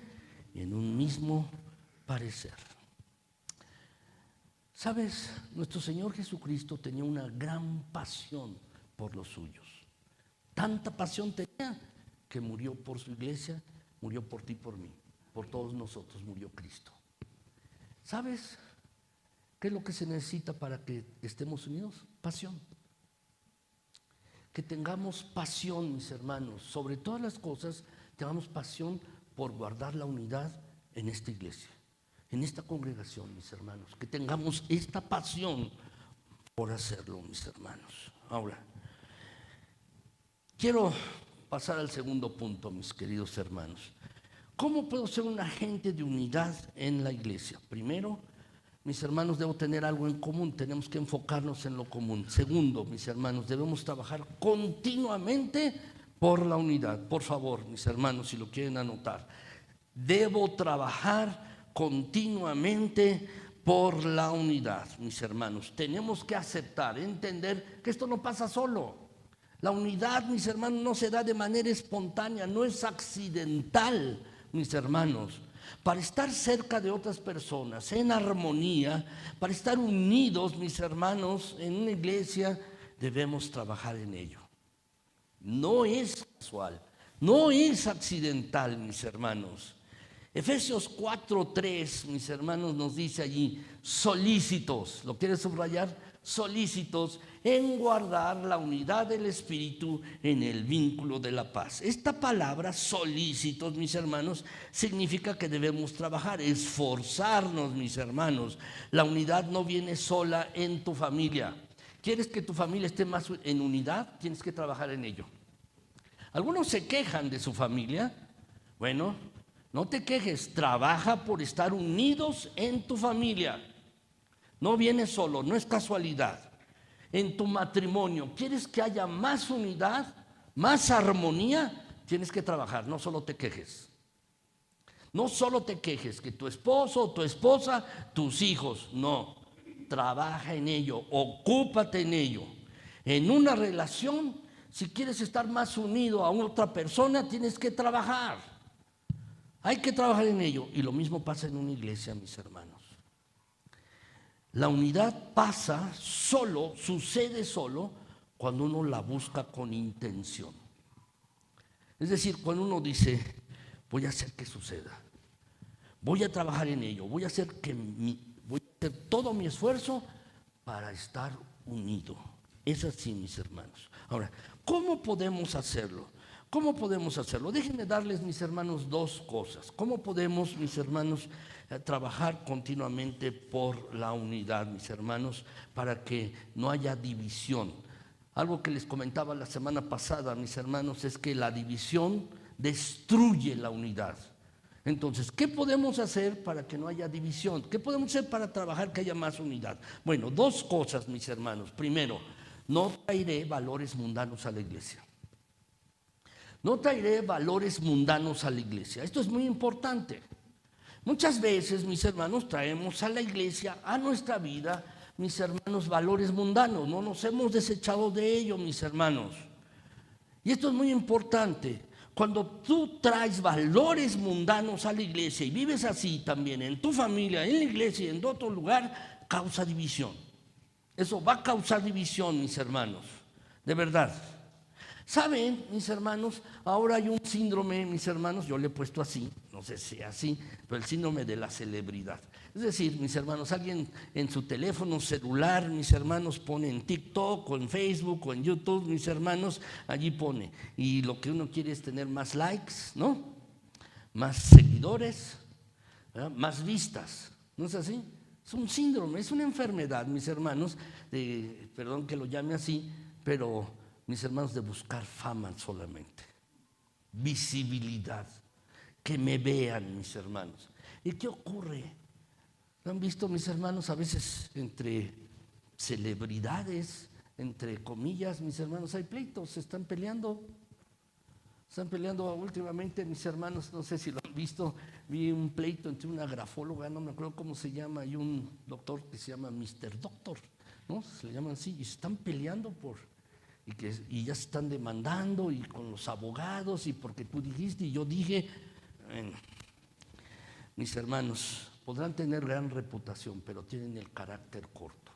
y en un mismo parecer. ¿Sabes? Nuestro Señor Jesucristo tenía una gran pasión por los suyos. Tanta pasión tenía que murió por su iglesia, murió por ti y por mí. Por todos nosotros murió Cristo. ¿Sabes qué es lo que se necesita para que estemos unidos? Pasión. Que tengamos pasión, mis hermanos, sobre todas las cosas, tengamos pasión por guardar la unidad en esta iglesia, en esta congregación, mis hermanos. Que tengamos esta pasión por hacerlo, mis hermanos. Ahora, quiero pasar al segundo punto, mis queridos hermanos. ¿Cómo puedo ser un agente de unidad en la iglesia? Primero, mis hermanos, debo tener algo en común, tenemos que enfocarnos en lo común. Segundo, mis hermanos, debemos trabajar continuamente por la unidad. Por favor, mis hermanos, si lo quieren anotar, debo trabajar continuamente por la unidad, mis hermanos. Tenemos que aceptar, entender que esto no pasa solo. La unidad, mis hermanos, no se da de manera espontánea, no es accidental, mis hermanos. Para estar cerca de otras personas, en armonía, para estar unidos, mis hermanos, en una iglesia, debemos trabajar en ello. No es casual, no es accidental, mis hermanos. Efesios 4:3, mis hermanos, nos dice allí, solícitos, ¿lo quieres subrayar? Solícitos en guardar la unidad del Espíritu en el vínculo de la paz. Esta palabra, solícitos, mis hermanos, significa que debemos trabajar, esforzarnos, mis hermanos. La unidad no viene sola en tu familia. ¿Quieres que tu familia esté más en unidad? Tienes que trabajar en ello. Algunos se quejan de su familia. Bueno, no te quejes, trabaja por estar unidos en tu familia. No viene solo, no es casualidad. En tu matrimonio, ¿quieres que haya más unidad, más armonía? Tienes que trabajar, no solo te quejes. No solo te quejes que tu esposo o tu esposa, tus hijos, no. Trabaja en ello, ocúpate en ello. En una relación, si quieres estar más unido a otra persona, tienes que trabajar. Hay que trabajar en ello. Y lo mismo pasa en una iglesia, mis hermanos. La unidad pasa solo, sucede solo, cuando uno la busca con intención. Es decir, cuando uno dice, voy a hacer que suceda, voy a trabajar en ello, voy a hacer todo mi esfuerzo para estar unido. Es así, mis hermanos. Ahora, ¿cómo podemos hacerlo? ¿Cómo podemos hacerlo? Déjenme darles, mis hermanos, dos cosas. ¿Cómo podemos, mis hermanos, trabajar continuamente por la unidad, mis hermanos, para que no haya división? Algo que les comentaba la semana pasada, mis hermanos, es que la división destruye la unidad. Entonces, ¿qué podemos hacer para que no haya división? ¿Qué podemos hacer para trabajar que haya más unidad? Bueno, dos cosas, mis hermanos. Primero, no traeré valores mundanos a la iglesia. No traeré valores mundanos a la iglesia. Esto es muy importante. Muchas veces, mis hermanos, traemos a la iglesia, a nuestra vida, mis hermanos, valores mundanos. No nos hemos desechado de ello, mis hermanos. Y esto es muy importante. Cuando tú traes valores mundanos a la iglesia y vives así también en tu familia, en la iglesia y en otro lugar, causa división. Eso va a causar división, mis hermanos. De verdad. ¿Saben, mis hermanos? Ahora hay un síndrome, mis hermanos, yo le he puesto así, no sé si así, pero el síndrome de la celebridad. Es decir, mis hermanos, alguien en su teléfono celular, mis hermanos, pone en TikTok o en Facebook o en YouTube, mis hermanos, allí pone. Y lo que uno quiere es tener más likes, ¿no? Más seguidores, ¿verdad? Más vistas, ¿no es así? Es un síndrome, es una enfermedad, mis hermanos, perdón que lo llame así, pero mis hermanos, de buscar fama solamente, visibilidad, que me vean, mis hermanos. ¿Y qué ocurre? ¿Lo han visto, mis hermanos? A veces entre celebridades, entre comillas, mis hermanos, hay pleitos, se están peleando. Están peleando últimamente, mis hermanos, no sé si lo han visto, vi un pleito entre una grafóloga, no me acuerdo cómo se llama, y un doctor que se llama Mr. Doctor. ¿no? Se le llaman así, y se están peleando y ya se están demandando y con los abogados y porque tú dijiste y yo dije. Bueno, mis hermanos, podrán tener gran reputación, pero tienen el carácter corto,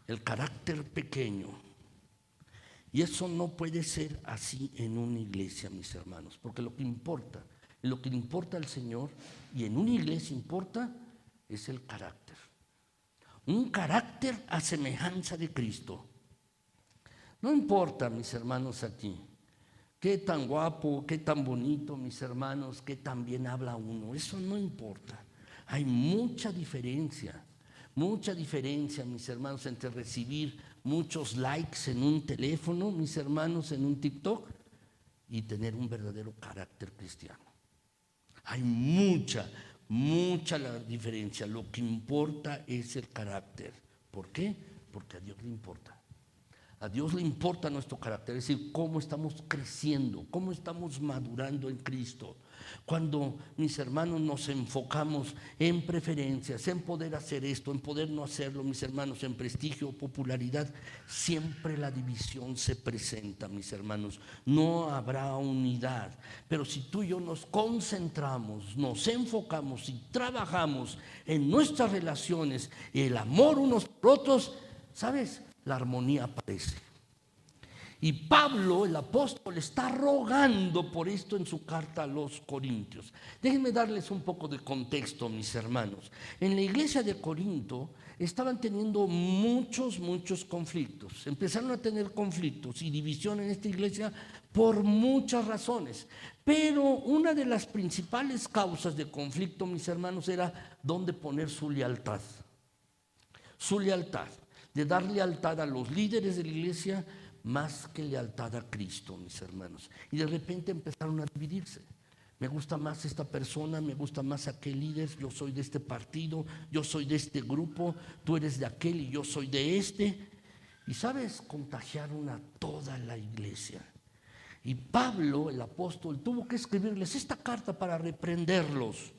el carácter pequeño. Y eso no puede ser así en una iglesia, mis hermanos, porque lo que le importa al Señor y en una iglesia importa es el carácter. Un carácter a semejanza de Cristo. No importa, mis hermanos, aquí, qué tan guapo, qué tan bonito, mis hermanos, qué tan bien habla uno. Eso no importa. Hay mucha diferencia, mis hermanos, entre recibir muchos likes en un teléfono, mis hermanos, en un TikTok, y tener un verdadero carácter cristiano. Hay mucha la diferencia. Lo que importa es el carácter. ¿Por qué? Porque a Dios le importa. A Dios le importa nuestro carácter, es decir, cómo estamos creciendo, cómo estamos madurando en Cristo. Cuando, mis hermanos, nos enfocamos en preferencias, en poder hacer esto, en poder no hacerlo, mis hermanos, en prestigio, popularidad, siempre la división se presenta, mis hermanos. No habrá unidad. Pero si tú y yo nos concentramos, nos enfocamos y trabajamos en nuestras relaciones, el amor unos por otros, ¿sabes? La armonía aparece. Y Pablo, el apóstol, está rogando por esto en su carta a los Corintios. Déjenme darles un poco de contexto, mis hermanos. En la iglesia de Corinto estaban teniendo muchos conflictos. Empezaron a tener conflictos y división en esta iglesia por muchas razones. Pero una de las principales causas de conflicto, mis hermanos, era dónde poner su lealtad. Su lealtad. De dar lealtad a los líderes de la iglesia más que lealtad a Cristo, mis hermanos. Y de repente empezaron a dividirse. Me gusta más esta persona, me gusta más aquel líder, yo soy de este partido, yo soy de este grupo, tú eres de aquel y yo soy de este. Y sabes, contagiaron a toda la iglesia. Y Pablo, el apóstol, tuvo que escribirles esta carta para reprenderlos.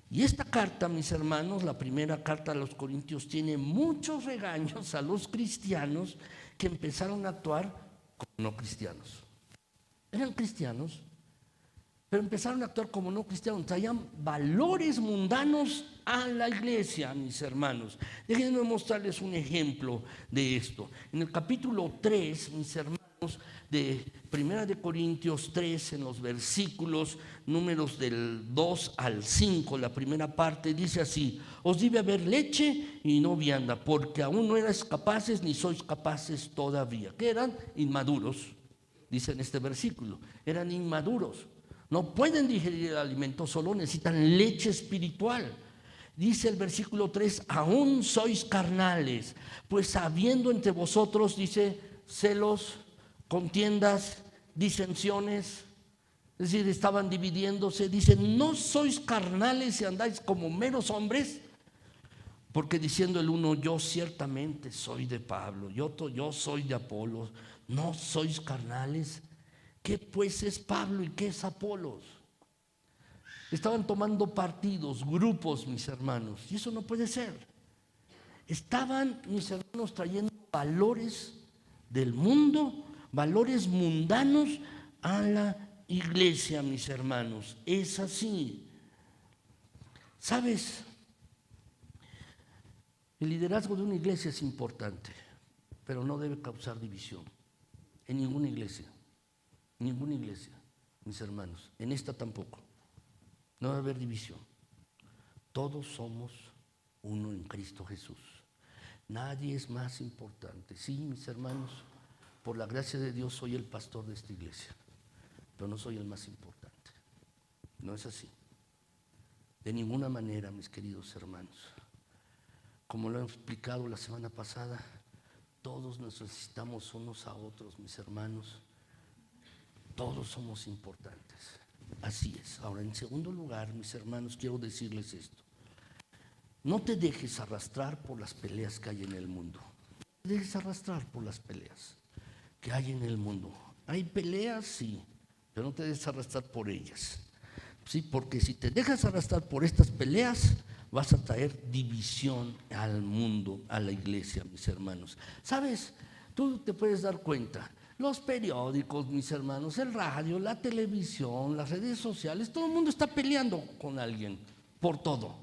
Y esta carta, mis hermanos, la primera carta a los Corintios, tiene muchos regaños a los cristianos que empezaron a actuar como no cristianos. Eran cristianos, pero empezaron a actuar como no cristianos. Traían valores mundanos a la iglesia, mis hermanos. Déjenme mostrarles un ejemplo de esto. En el capítulo 3, mis hermanos, de Primera de Corintios 3, en los versículos números del 2 al 5, la primera parte dice así: os di beber leche y no vianda, porque aún no erais capaces ni sois capaces todavía. Que eran inmaduros, dice en este versículo, eran inmaduros, no pueden digerir el alimento, solo necesitan leche espiritual. Dice el versículo 3, aún sois carnales, pues habiendo entre vosotros, dice, celos, contiendas, disensiones, es decir, estaban dividiéndose. Dice, no sois carnales y andáis como meros hombres, porque diciendo el uno, yo ciertamente soy de Pablo, yo soy de Apolos. No sois carnales. ¿Qué pues es Pablo y qué es Apolos? Estaban tomando partidos, grupos, mis hermanos, y eso no puede ser. Estaban, mis hermanos, trayendo valores del mundo, valores mundanos a la iglesia, mis hermanos. Es así. ¿Sabes? El liderazgo de una iglesia es importante, pero no debe causar división. En ninguna iglesia, mis hermanos. En esta tampoco. No debe haber división. Todos somos uno en Cristo Jesús. Nadie es más importante. Sí, mis hermanos, por la gracia de Dios soy el pastor de esta iglesia, pero no soy el más importante. No es así. De ninguna manera, mis queridos hermanos. Como lo he explicado la semana pasada, todos necesitamos unos a otros, mis hermanos. Todos somos importantes. Así es. Ahora, en segundo lugar, mis hermanos, quiero decirles esto. No te dejes arrastrar por las peleas que hay en el mundo. No te dejes arrastrar por las peleas que hay en el mundo. Hay peleas, sí, pero no te dejes arrastrar por ellas. Sí, porque si te dejas arrastrar por estas peleas, vas a traer división al mundo, a la iglesia, mis hermanos. ¿Sabes? Tú te puedes dar cuenta. Los periódicos, mis hermanos, el radio, la televisión, las redes sociales, todo el mundo está peleando con alguien por todo,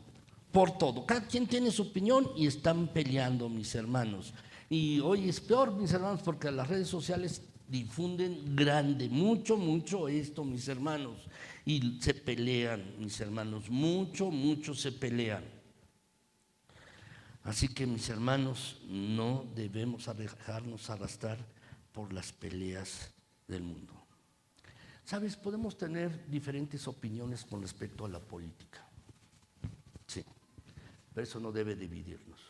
por todo. Cada quien tiene su opinión y están peleando, mis hermanos. Y hoy es peor, mis hermanos, porque las redes sociales difunden grande, mucho, mucho esto, mis hermanos. Y se pelean, mis hermanos, mucho, mucho se pelean. Así que, mis hermanos, no debemos dejarnos arrastrar por las peleas del mundo. ¿Sabes? Podemos tener diferentes opiniones con respecto a la política. Sí, pero eso no debe dividirnos.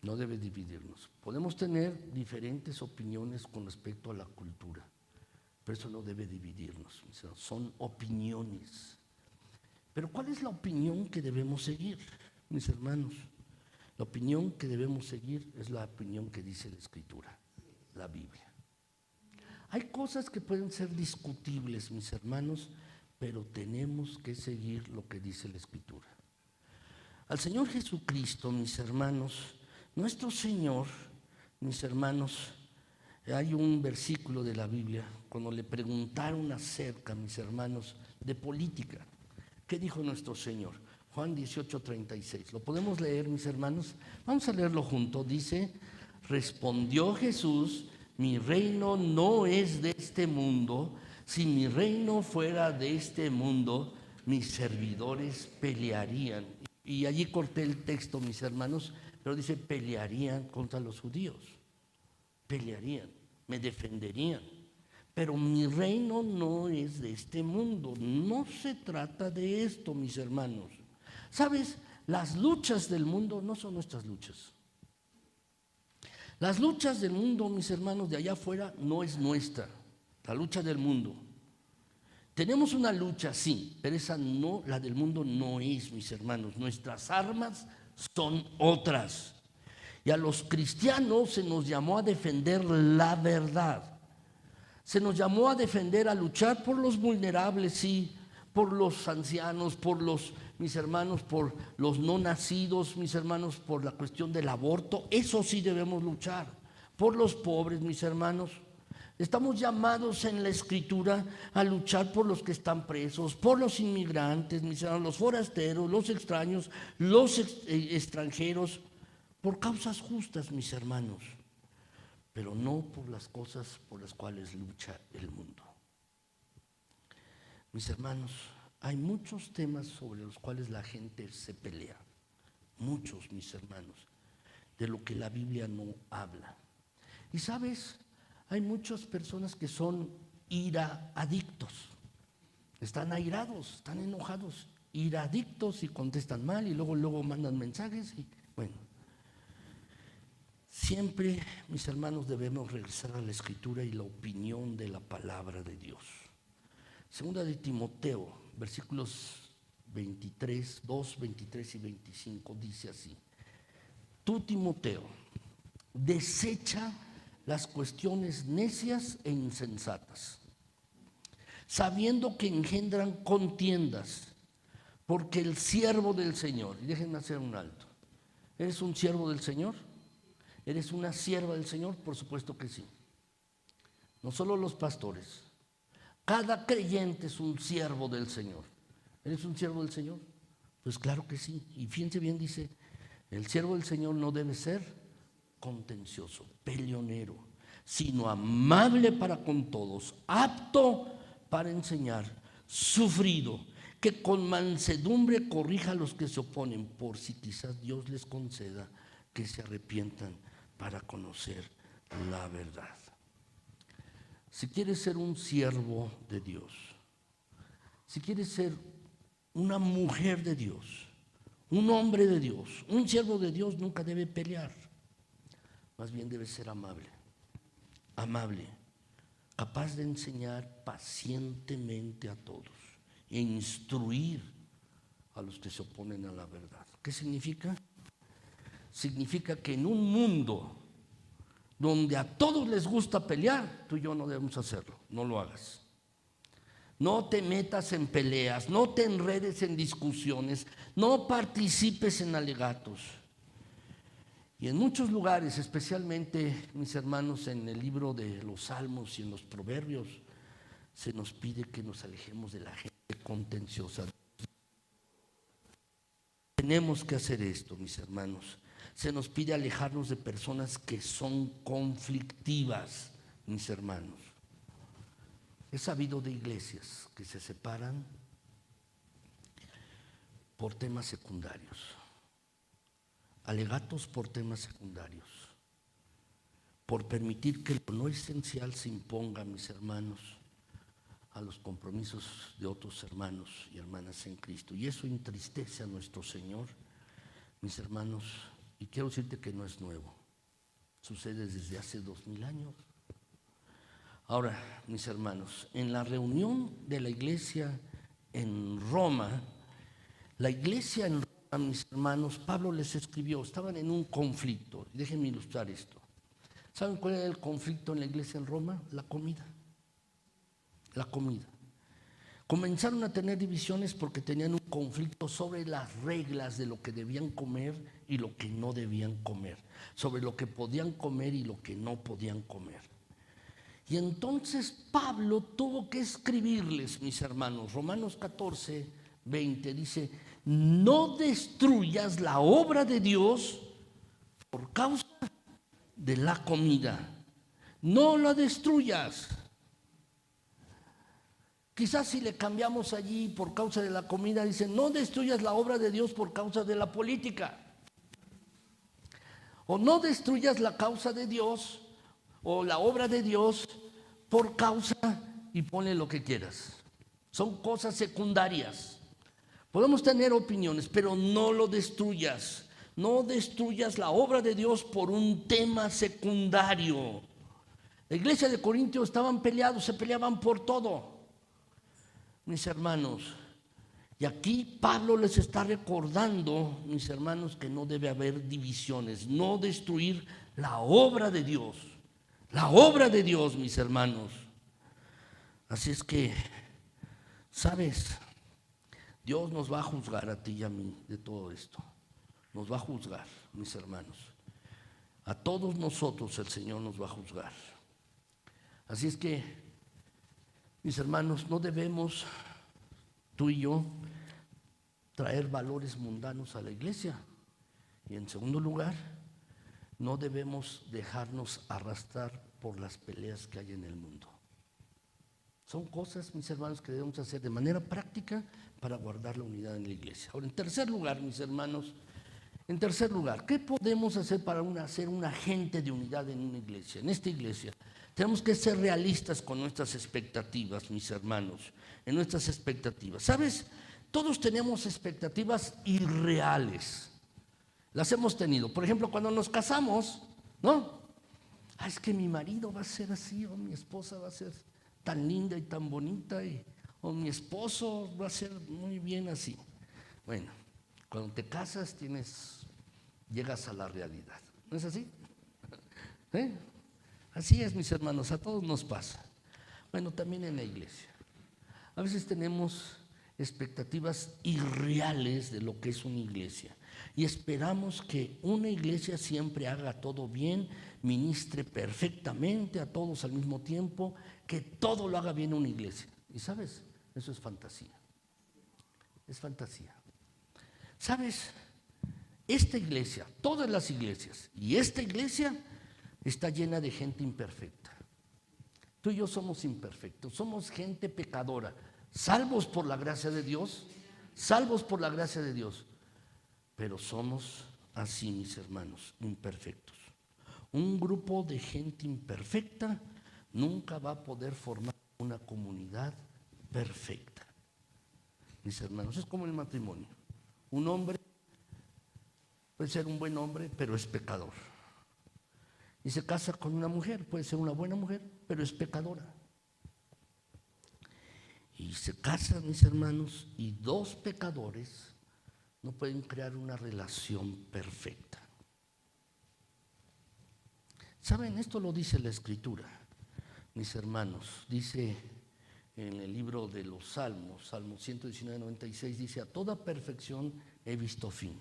No debe dividirnos. Podemos tener diferentes opiniones con respecto a la cultura, pero eso no debe dividirnos. Son opiniones. Pero ¿cuál es la opinión que debemos seguir, mis hermanos? La opinión que debemos seguir es la opinión que dice la Escritura, la Biblia. Hay cosas que pueden ser discutibles, mis hermanos, pero tenemos que seguir lo que dice la Escritura. Al Señor Jesucristo, mis hermanos, nuestro Señor, mis hermanos, hay un versículo de la Biblia, cuando le preguntaron acerca, mis hermanos, de política. ¿Qué dijo nuestro Señor? Juan 18:36. ¿Lo podemos leer, mis hermanos? Vamos a leerlo juntos. Dice, respondió Jesús, mi reino no es de este mundo. Si mi reino fuera de este mundo, mis servidores pelearían. Y allí corté el texto, mis hermanos, pero dice, pelearían contra los judíos. Pelearían, me defenderían. Pero mi reino no es de este mundo. No se trata de esto, mis hermanos. ¿Sabes? Las luchas del mundo no son nuestras luchas. Las luchas del mundo, mis hermanos, de allá afuera no es nuestra. La lucha del mundo. Tenemos una lucha, sí, pero esa no, la del mundo no es, mis hermanos. Nuestras armas son otras. Y a los cristianos se nos llamó a defender la verdad. Se nos llamó a defender, a luchar por los vulnerables, sí, por los ancianos, por los, mis hermanos, por los no nacidos, mis hermanos, por la cuestión del aborto. Eso sí debemos luchar. Por los pobres, mis hermanos. Estamos llamados en la Escritura a luchar por los que están presos, por los inmigrantes, mis hermanos, los forasteros, los extraños, los extranjeros, por causas justas, mis hermanos, pero no por las cosas por las cuales lucha el mundo. Mis hermanos, hay muchos temas sobre los cuales la gente se pelea, muchos, mis hermanos, de lo que la Biblia no habla. Y sabes, hay muchas personas que son iraadictos, están airados, están enojados, iraadictos y contestan mal y luego mandan mensajes y bueno. Siempre, mis hermanos, debemos regresar a la Escritura y la opinión de la palabra de Dios. Segunda de Timoteo, versículos 23, 2, 23 y 25, dice así. Tú, Timoteo, desecha las cuestiones necias e insensatas, sabiendo que engendran contiendas, porque el siervo del Señor, y déjenme hacer un alto, ¿eres un siervo del Señor? ¿Eres una sierva del Señor? Por supuesto que sí. No solo los pastores. Cada creyente es un siervo del Señor. ¿Eres un siervo del Señor? Pues claro que sí. Y fíjense bien, dice, el siervo del Señor no debe ser contencioso, peleonero, sino amable para con todos, apto para enseñar, sufrido, que con mansedumbre corrija a los que se oponen, por si quizás Dios les conceda que se arrepientan para conocer la verdad. Si quieres ser un siervo de Dios, si quieres ser una mujer de Dios, un hombre de Dios, un siervo de Dios nunca debe pelear, más bien debe ser amable, amable, capaz de enseñar pacientemente a todos e instruir a los que se oponen a la verdad. ¿Qué significa? Significa que en un mundo donde a todos les gusta pelear, tú y yo no debemos hacerlo, no lo hagas. No te metas en peleas, no te enredes en discusiones, no participes en alegatos. Y en muchos lugares, especialmente, mis hermanos, en el libro de los Salmos y en los Proverbios, se nos pide que nos alejemos de la gente contenciosa. Tenemos que hacer esto, mis hermanos. Se nos pide alejarnos de personas que son conflictivas, mis hermanos. He sabido de iglesias que se separan por temas secundarios, alegatos por temas secundarios, por permitir que lo no esencial se imponga, mis hermanos, a los compromisos de otros hermanos y hermanas en Cristo. Y eso entristece a nuestro Señor, mis hermanos, y quiero decirte que no es nuevo, sucede desde hace 2000 años. Ahora, mis hermanos, en la reunión de la iglesia en Roma, la iglesia en Roma, mis hermanos, Pablo les escribió, estaban en un conflicto. Déjenme ilustrar esto. ¿Saben cuál era el conflicto en la iglesia en Roma? La comida. La comida. Comenzaron a tener divisiones porque tenían un conflicto sobre las reglas de lo que debían comer y lo que no debían comer, sobre lo que podían comer y lo que no podían comer. Y entonces Pablo tuvo que escribirles, mis hermanos, Romanos 14, 20, dice, no destruyas la obra de Dios por causa de la comida. No la destruyas. Quizás si le cambiamos allí por causa de la comida, dice, no destruyas la obra de Dios por causa de la política. O no destruyas la causa de Dios o la obra de Dios por causa, y ponle lo que quieras. Son cosas secundarias. Podemos tener opiniones, pero no lo destruyas. No destruyas la obra de Dios por un tema secundario. La iglesia de Corintio estaban peleados, se peleaban por todo, mis hermanos. Y aquí Pablo les está recordando, mis hermanos, que no debe haber divisiones, no destruir la obra de Dios. La obra de Dios, mis hermanos. Así es que, ¿sabes? Dios nos va a juzgar a ti y a mí de todo esto. Nos va a juzgar, mis hermanos. A todos nosotros el Señor nos va a juzgar. Así es que, mis hermanos, no debemos, tú y yo, traer valores mundanos a la iglesia. Y en segundo lugar, no debemos dejarnos arrastrar por las peleas que hay en el mundo. Son cosas, mis hermanos, que debemos hacer de manera práctica para guardar la unidad en la iglesia. Ahora, en tercer lugar, mis hermanos, en tercer lugar, ¿qué podemos hacer para ser un agente de unidad en una iglesia? En esta iglesia tenemos que ser realistas con nuestras expectativas, mis hermanos, en nuestras expectativas. ¿Sabes? Todos tenemos expectativas irreales. Las hemos tenido. Por ejemplo, cuando nos casamos, ¿no? Es que mi marido va a ser así, o mi esposa va a ser tan linda y tan bonita, o mi esposo va a ser muy bien así. Bueno, cuando te casas llegas a la realidad. ¿No es así? ¿Eh? Así es, mis hermanos, a todos nos pasa. Bueno, también en la iglesia. A veces tenemos expectativas irreales de lo que es una iglesia. Y esperamos que una iglesia siempre haga todo bien, ministre perfectamente a todos al mismo tiempo, que todo lo haga bien una iglesia. Y sabes, eso es fantasía. Es fantasía. ¿Sabes? Esta iglesia, todas las iglesias, y esta iglesia está llena de gente imperfecta. Tú y yo somos imperfectos, somos gente pecadora, salvos por la gracia de Dios, salvos por la gracia de Dios. Pero somos así, mis hermanos, imperfectos. Un grupo de gente imperfecta nunca va a poder formar una comunidad perfecta. Mis hermanos, es como el matrimonio. Un hombre puede ser un buen hombre, pero es pecador. Y se casa con una mujer, puede ser una buena mujer, pero es pecadora. Y se casan, mis hermanos, y dos pecadores no pueden crear una relación perfecta. ¿Saben? Esto lo dice la Escritura, mis hermanos. Dice en el libro de los Salmos, Salmo 119, 96, dice: a toda perfección he visto fin.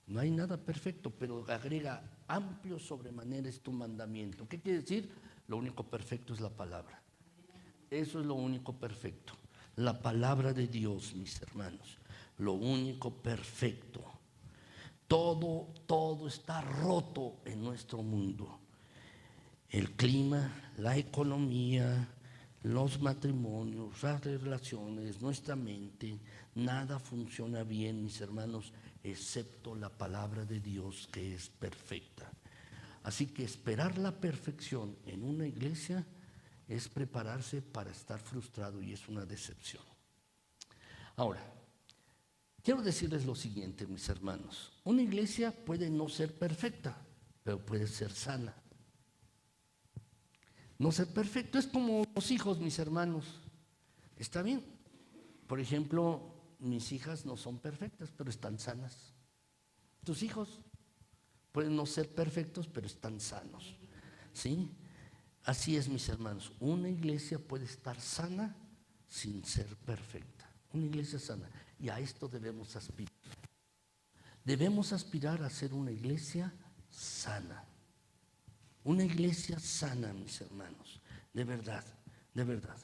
No hay nada perfecto, pero agrega: amplio sobremanera es tu mandamiento. ¿Qué quiere decir? Lo único perfecto es la palabra. Eso es lo único perfecto. La palabra de Dios, mis hermanos. Lo único perfecto. Todo está roto en nuestro mundo. El clima, la economía, los matrimonios, las relaciones, nuestra mente, nada funciona bien, mis hermanos, excepto la palabra de Dios, que es perfecta. Así que esperar la perfección en una iglesia es prepararse para estar frustrado, y es una decepción. Ahora, quiero decirles lo siguiente, mis hermanos. Una iglesia puede no ser perfecta, pero puede ser sana. No ser perfecto es como los hijos, mis hermanos. Está bien. Por ejemplo, mis hijas no son perfectas, pero están sanas. Tus hijos pueden no ser perfectos, pero están sanos. ¿Sí? Así es, mis hermanos. Una iglesia puede estar sana sin ser perfecta. Una iglesia sana. Y a esto debemos aspirar. Debemos aspirar a ser una iglesia sana. Una iglesia sana, mis hermanos. De verdad, de verdad.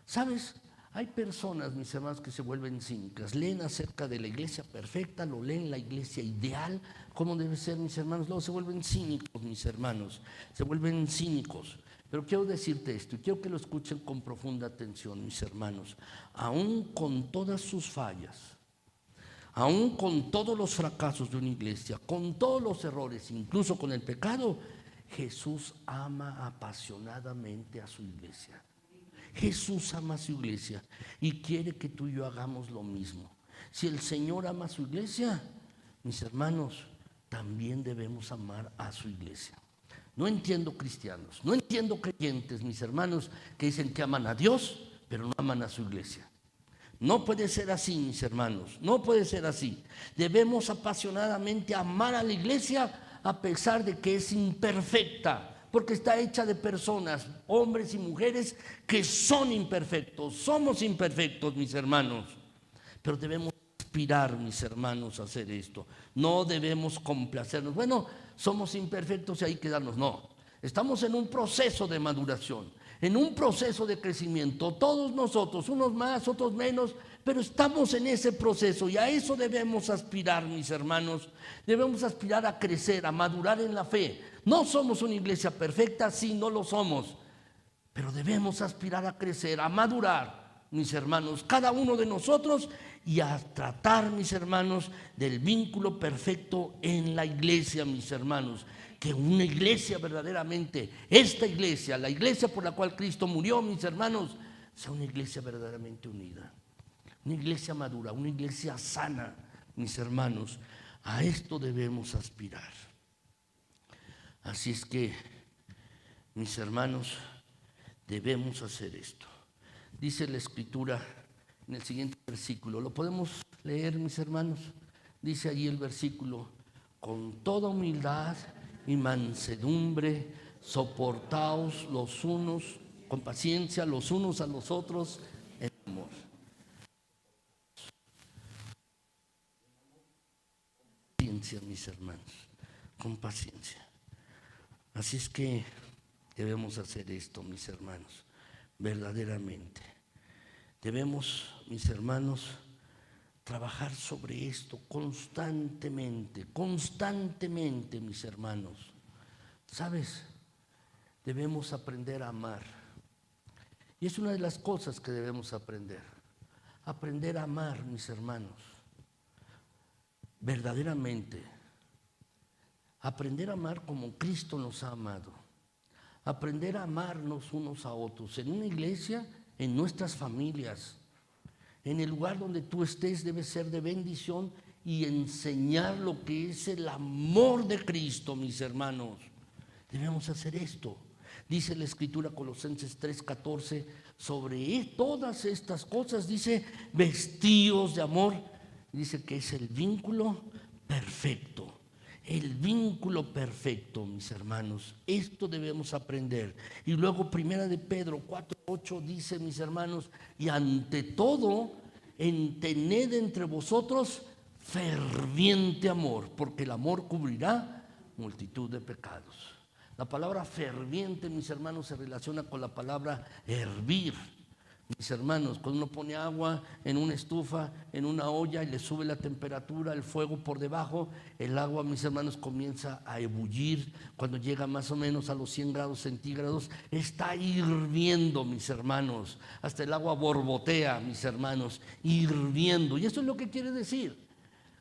¿Sabes? Hay personas, mis hermanos, que se vuelven cínicas. Leen acerca de la iglesia perfecta, lo leen la iglesia ideal, cómo debe ser, mis hermanos. Luego se vuelven cínicos, mis hermanos. Se vuelven cínicos. Pero quiero decirte esto, y quiero que lo escuchen con profunda atención, mis hermanos. Aún con todas sus fallas, aún con todos los fracasos de una iglesia, con todos los errores, incluso con el pecado, Jesús ama apasionadamente a su iglesia. Jesús ama a su iglesia y quiere que tú y yo hagamos lo mismo. Si el Señor ama a su iglesia, mis hermanos, también debemos amar a su iglesia. No entiendo cristianos, no entiendo creyentes, mis hermanos, que dicen que aman a Dios, pero no aman a su iglesia. No puede ser así, mis hermanos, no puede ser así. Debemos apasionadamente amar a la iglesia a pesar de que es imperfecta, porque está hecha de personas, hombres y mujeres que son imperfectos. Somos imperfectos, mis hermanos, pero debemos aspirar, mis hermanos, a hacer esto. No debemos complacernos. Bueno, somos imperfectos y hay que darnos. No, estamos en un proceso de maduración, en un proceso de crecimiento. Todos nosotros, unos más, otros menos, pero estamos en ese proceso y a eso debemos aspirar, mis hermanos. Debemos aspirar a crecer, a madurar en la fe. No somos una iglesia perfecta, sí, no lo somos, pero debemos aspirar a crecer, a madurar, mis hermanos, cada uno de nosotros, y a tratar, mis hermanos, del vínculo perfecto en la iglesia, mis hermanos. Que una iglesia verdaderamente, esta iglesia, la iglesia por la cual Cristo murió, mis hermanos, sea una iglesia verdaderamente unida. Una iglesia madura, una iglesia sana, mis hermanos. A esto debemos aspirar. Así es que, mis hermanos, debemos hacer esto. Dice la Escritura en el siguiente versículo. ¿Lo podemos leer, mis hermanos? Dice allí el versículo: con toda humildad y mansedumbre, soportaos los unos, con paciencia, los unos a los otros, en amor. Paciencia, mis hermanos, con paciencia. Así es que debemos hacer esto, mis hermanos, verdaderamente. Debemos, mis hermanos, trabajar sobre esto constantemente, constantemente, mis hermanos. ¿Sabes? Debemos aprender a amar. Y es una de las cosas que debemos aprender. Aprender a amar, mis hermanos, verdaderamente. Aprender a amar como Cristo nos ha amado. Aprender a amarnos unos a otros. En una iglesia, en nuestras familias, en el lugar donde tú estés, debe ser de bendición y enseñar lo que es el amor de Cristo, mis hermanos. Debemos hacer esto. Dice la Escritura, Colosenses 3:14, sobre todas estas cosas, dice, vestíos de amor. Dice que es el vínculo perfecto. el vínculo perfecto, mis hermanos. Esto debemos aprender. Y luego primera de Pedro 4:8 dice, mis hermanos, y ante todo, tened entre vosotros ferviente amor, porque el amor cubrirá multitud de pecados. La palabra ferviente, mis hermanos, se relaciona con la palabra hervir. Mis hermanos, cuando uno pone agua en una estufa, en una olla y le sube la temperatura, el fuego por debajo, el agua, mis hermanos, comienza a ebullir. Cuando llega más o menos a los 100 grados centígrados, está hirviendo, mis hermanos. Hasta el agua borbotea, mis hermanos, hirviendo. Y eso es lo que quiere decir.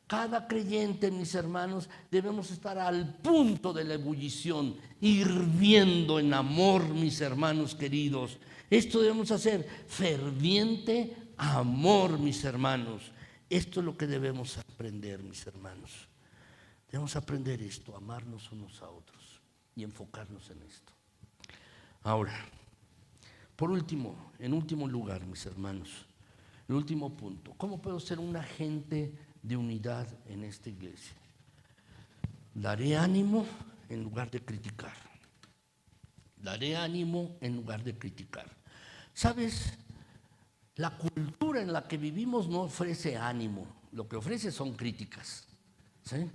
Cada creyente, mis hermanos, debemos estar al punto de la ebullición, hirviendo en amor, mis hermanos queridos. Esto debemos hacer, ferviente amor, mis hermanos. Esto es lo que debemos aprender, mis hermanos. Debemos aprender esto, amarnos unos a otros y enfocarnos en esto. Ahora, por último, en último lugar, mis hermanos, el último punto, ¿cómo puedo ser un agente de unidad en esta iglesia? Daré ánimo en lugar de criticar. Daré ánimo en lugar de criticar. ¿Sabes? La cultura en la que vivimos no ofrece ánimo. Lo que ofrece son críticas. ¿Sí?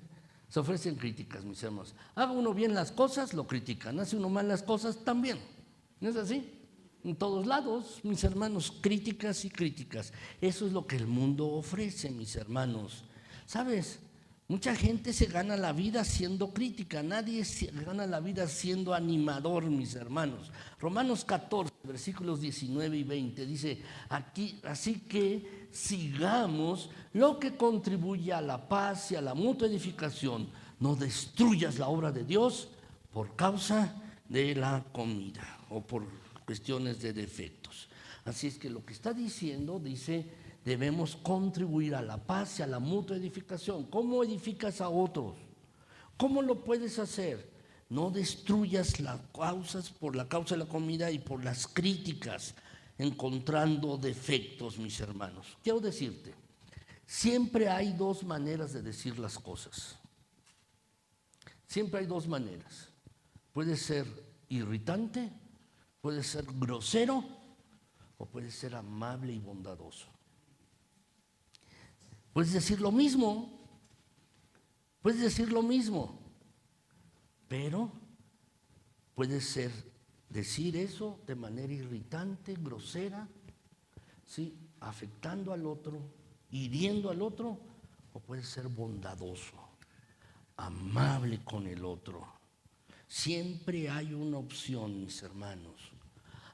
Se ofrecen críticas, mis hermanos. Haga uno bien las cosas, lo critican. Hace uno mal las cosas, también. ¿No es así? En todos lados, mis hermanos, críticas y críticas. Eso es lo que el mundo ofrece, mis hermanos. ¿Sabes? Mucha gente se gana la vida siendo crítica. Nadie se gana la vida siendo animador, mis hermanos. Romanos 14, versículos 19 y 20 dice aquí, así que sigamos lo que contribuye a la paz y a la mutua edificación. No destruyas la obra de Dios por causa de la comida o por cuestiones de defectos. Así es que lo que está diciendo, dice, debemos contribuir a la paz y a la mutua edificación. ¿Cómo edificas a otros? ¿Cómo lo puedes hacer? No destruyas las causas por la causa de la comida y por las críticas, encontrando defectos, mis hermanos. Quiero decirte, siempre hay dos maneras de decir las cosas. Siempre hay dos maneras. Puede ser irritante, puede ser grosero o puede ser amable y bondadoso. Puedes decir lo mismo, pero puede ser decir eso de manera irritante, grosera, ¿sí? Afectando al otro, hiriendo al otro, o puede ser bondadoso, amable con el otro. Siempre hay una opción, mis hermanos.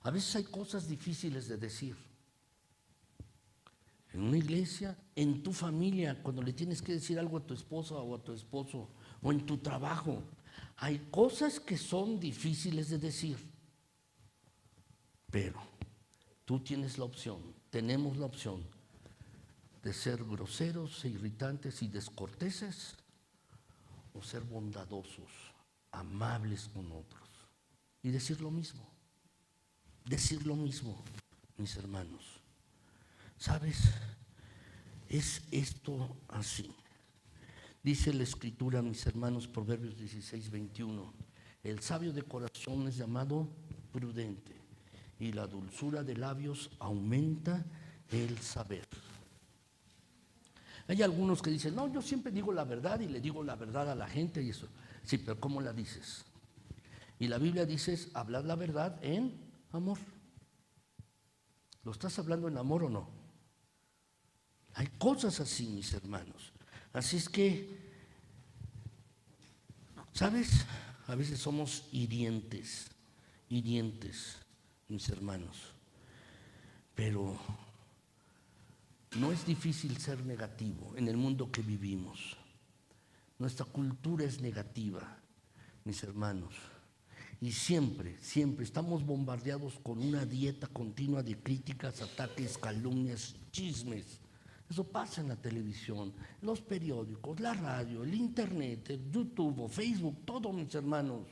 A veces hay cosas difíciles de decir. En una iglesia, en tu familia, cuando le tienes que decir algo a tu esposa o a tu esposo, o en tu trabajo, hay cosas que son difíciles de decir. Pero tú tienes la opción, tenemos la opción de ser groseros e irritantes y descorteses o ser bondadosos, amables con otros y decir lo mismo, mis hermanos. ¿Sabes? Es esto así. Dice la Escritura, mis hermanos, Proverbios 16, 21. El sabio de corazón es llamado prudente y la dulzura de labios aumenta el saber. Hay algunos que dicen, no, yo siempre digo la verdad y le digo la verdad a la gente y eso. Sí, pero ¿cómo la dices? Y la Biblia dice, hablar la verdad en amor. ¿Lo estás hablando en amor o no? Hay cosas así, mis hermanos. Así es que, ¿sabes? A veces somos hirientes, mis hermanos. Pero no es difícil ser negativo en el mundo que vivimos. Nuestra cultura es negativa, mis hermanos. Y siempre estamos bombardeados con una dieta continua de críticas, ataques, calumnias, chismes. Eso pasa en la televisión, los periódicos, la radio, el internet, el YouTube, Facebook, todo, mis hermanos,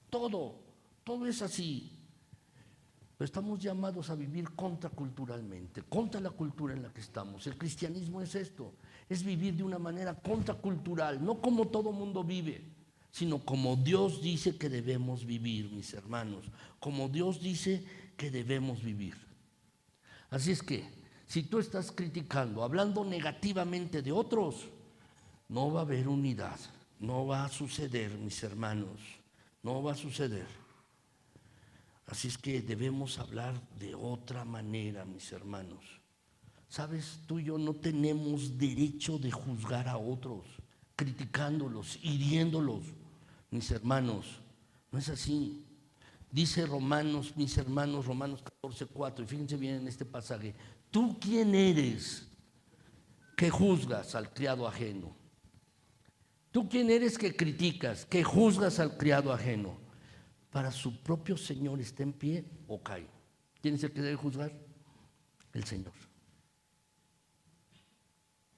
todo es así. Pero estamos llamados a vivir contraculturalmente, contra la cultura en la que estamos. El cristianismo es esto, es vivir de una manera contracultural, no como todo mundo vive, sino como Dios dice que debemos vivir, mis hermanos, como Dios dice que debemos vivir. Así es que, si tú estás criticando, hablando negativamente de otros, no va a haber unidad, no va a suceder, mis hermanos, no va a suceder. Así es que debemos hablar de otra manera, mis hermanos. Sabes, tú y yo no tenemos derecho de juzgar a otros, criticándolos, hiriéndolos, mis hermanos. No es así. Dice Romanos, mis hermanos, Romanos 14:4, y fíjense bien en este pasaje. ¿Tú quién eres que juzgas al criado ajeno? ¿Tú quién eres que criticas, que juzgas al criado ajeno? Para su propio Señor está en pie o cae. ¿Quién es el que debe juzgar? El Señor.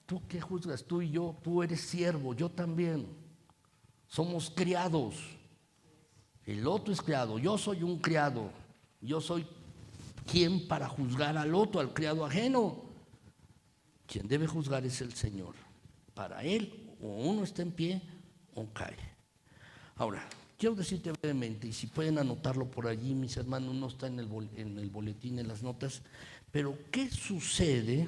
¿Tú qué juzgas? Tú y yo, tú eres siervo, yo también. Somos criados. El otro es criado, yo soy un criado. Yo soy quien para juzgar al otro, al criado ajeno. Quien debe juzgar es el Señor. Para Él, o uno está en pie o cae. Ahora, quiero decirte brevemente, y si pueden anotarlo por allí, mis hermanos, no está en el boletín, en las notas, pero ¿qué sucede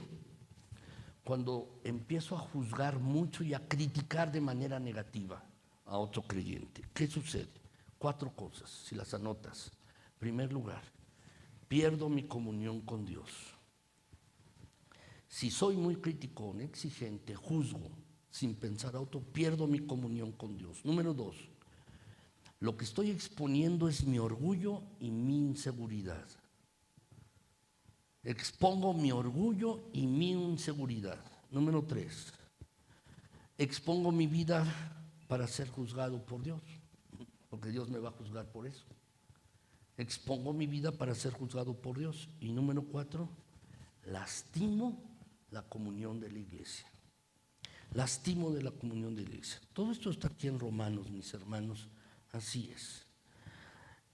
cuando empiezo a juzgar mucho y a criticar de manera negativa a otro creyente? ¿Qué sucede? 4 cosas, si las anotas. En primer lugar, pierdo mi comunión con Dios. Si soy muy criticón, exigente, juzgo sin pensar a otro, pierdo mi comunión con Dios. Número 2, lo que estoy exponiendo es mi orgullo y mi inseguridad. Expongo mi orgullo y mi inseguridad. Número 3, expongo mi vida para ser juzgado por Dios, porque Dios me va a juzgar por eso. Expongo mi vida para ser juzgado por Dios. Y número 4, lastimo la comunión de la iglesia. Lastimo de la comunión de la iglesia. Todo esto está aquí en Romanos, mis hermanos. Así es.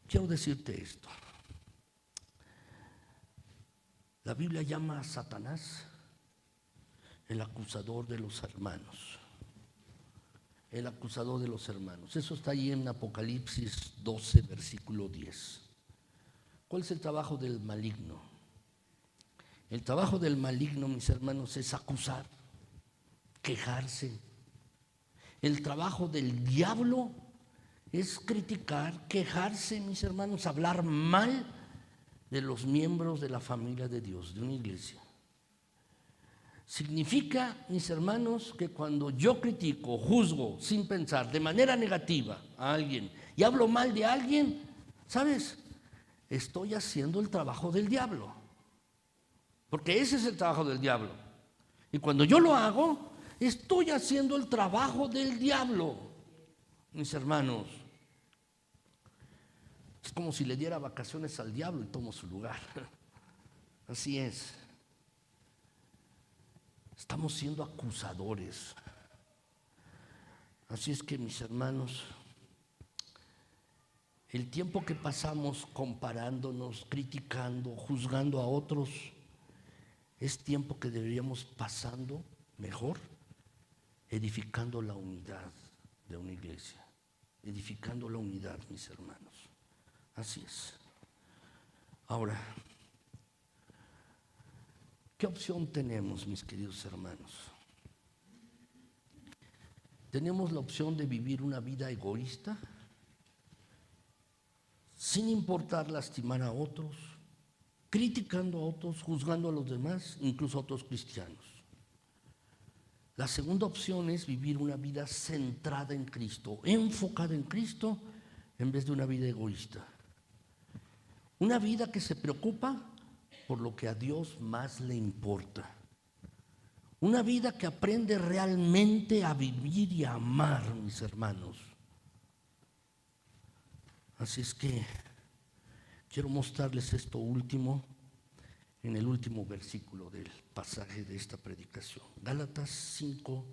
Quiero decirte esto. La Biblia llama a Satanás el acusador de los hermanos. El acusador de los hermanos. Eso está ahí en Apocalipsis 12, versículo 10. ¿Cuál es el trabajo del maligno? El trabajo del maligno, mis hermanos, es acusar, quejarse. El trabajo del diablo es criticar, quejarse, mis hermanos, hablar mal de los miembros de la familia de Dios, de una iglesia. Significa, mis hermanos, que cuando yo critico, juzgo sin pensar, de manera negativa a alguien y hablo mal de alguien, ¿sabes? Estoy haciendo el trabajo del diablo. Porque ese es el trabajo del diablo. Y cuando yo lo hago, estoy haciendo el trabajo del diablo, mis hermanos. Es como si le diera vacaciones al diablo y tomo su lugar. Así es. Estamos siendo acusadores. Así es que, mis hermanos, el tiempo que pasamos comparándonos, criticando, juzgando a otros, es tiempo que deberíamos pasando mejor edificando la unidad de una iglesia, edificando la unidad, mis hermanos. Así es. Ahora, ¿qué opción tenemos, mis queridos hermanos? Tenemos la opción de vivir una vida egoísta, sin importar lastimar a otros, criticando a otros, juzgando a los demás, incluso a otros cristianos. La segunda opción es vivir una vida centrada en Cristo, enfocada en Cristo, en vez de una vida egoísta. Una vida que se preocupa por lo que a Dios más le importa. Una vida que aprende realmente a vivir y a amar, mis hermanos. Así es que quiero mostrarles esto último en el último versículo del pasaje de esta predicación. Gálatas 5,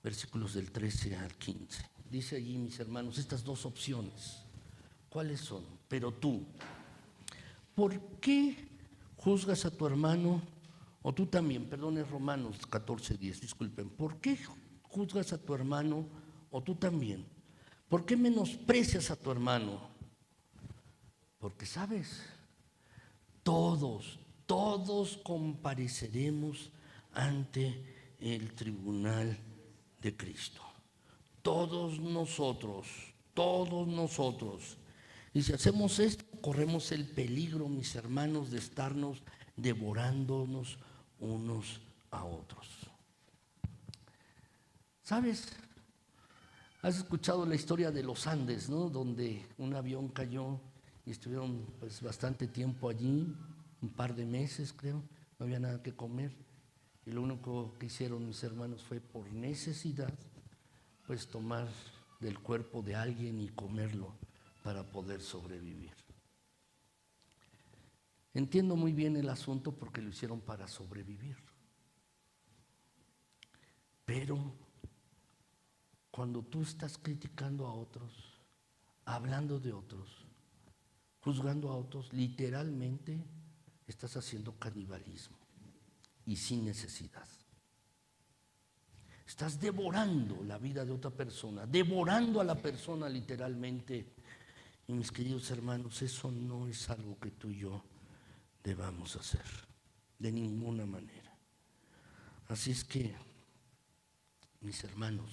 versículos del 13 al 15. Dice allí, mis hermanos, estas dos opciones. ¿Cuáles son? Pero tú, ¿por qué juzgas a tu hermano? O tú también, perdón, es Romanos 14:10, disculpen. ¿Por qué juzgas a tu hermano o tú también? ¿Por qué menosprecias a tu hermano? Porque sabes, todos compareceremos ante el tribunal de Cristo. Todos nosotros. Y si hacemos esto, corremos el peligro, mis hermanos, de estarnos devorándonos unos a otros. ¿Sabes? Has escuchado la historia de los Andes, ¿no? Donde un avión cayó y estuvieron pues bastante tiempo allí, un par de meses creo, no había nada que comer. Y lo único que hicieron mis hermanos fue por necesidad, pues tomar del cuerpo de alguien y comerlo para poder sobrevivir. Entiendo muy bien el asunto porque lo hicieron para sobrevivir. Pero cuando tú estás criticando a otros, hablando de otros, juzgando a otros, literalmente estás haciendo canibalismo y sin necesidad. Estás devorando la vida de otra persona, devorando a la persona literalmente. Y mis queridos hermanos, eso no es algo que tú y yo debamos hacer, de ninguna manera. Así es que, mis hermanos,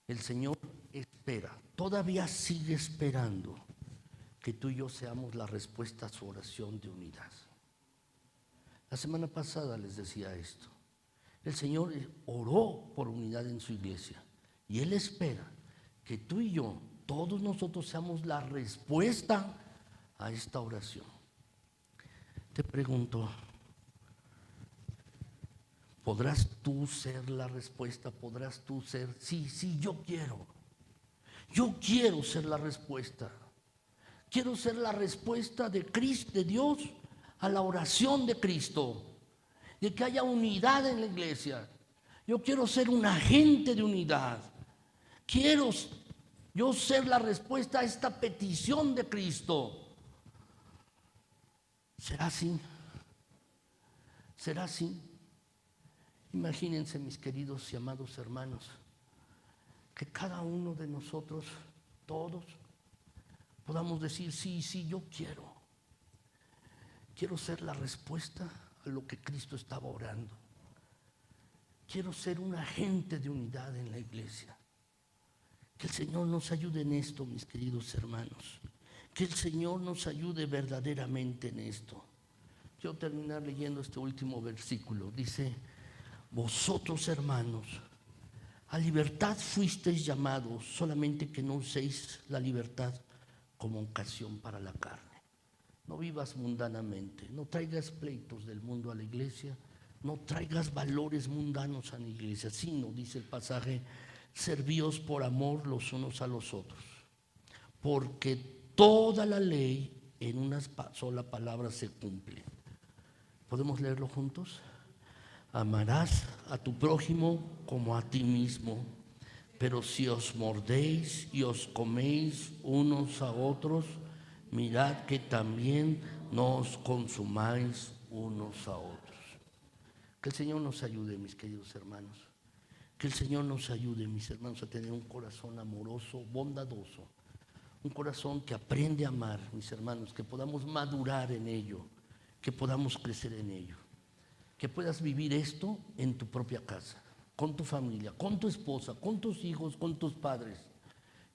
el Señor espera, todavía sigue esperando que tú y yo seamos la respuesta a su oración de unidad. La semana pasada les decía esto. El Señor oró por unidad en su iglesia y Él espera que tú y yo, todos nosotros, seamos la respuesta a esta oración. Te pregunto, ¿podrás tú ser la respuesta? ¿Podrás tú ser? Sí, yo quiero. Yo quiero ser la respuesta. Quiero ser la respuesta de Cristo, de Dios, a la oración de Cristo, de que haya unidad en la iglesia. Yo quiero ser un agente de unidad. Quiero yo ser la respuesta a esta petición de Cristo. ¿Será así? ¿Será así? Imagínense, mis queridos y amados hermanos, que cada uno de nosotros, todos, podamos decir, sí, yo quiero. Quiero ser la respuesta a lo que Cristo estaba orando. Quiero ser un agente de unidad en la iglesia. Que el Señor nos ayude en esto, mis queridos hermanos. Que el Señor nos ayude verdaderamente en esto. Quiero terminar leyendo este último versículo. Dice, vosotros, hermanos, a libertad fuisteis llamados, solamente que no uséis la libertad como ocasión para la carne. No vivas mundanamente, no traigas pleitos del mundo a la iglesia, no traigas valores mundanos a la iglesia, sino, dice el pasaje, servíos por amor los unos a los otros, porque toda la ley en una sola palabra se cumple. ¿Podemos leerlo juntos? Amarás a tu prójimo como a ti mismo, pero si os mordéis y os coméis unos a otros, mirad que también no os consumáis unos a otros. Que el Señor nos ayude, mis queridos hermanos. Que el Señor nos ayude, mis hermanos, a tener un corazón amoroso, bondadoso. Un corazón que aprende a amar, mis hermanos, que podamos madurar en ello, que podamos crecer en ello. Que puedas vivir esto en tu propia casa, con tu familia, con tu esposa, con tus hijos, con tus padres.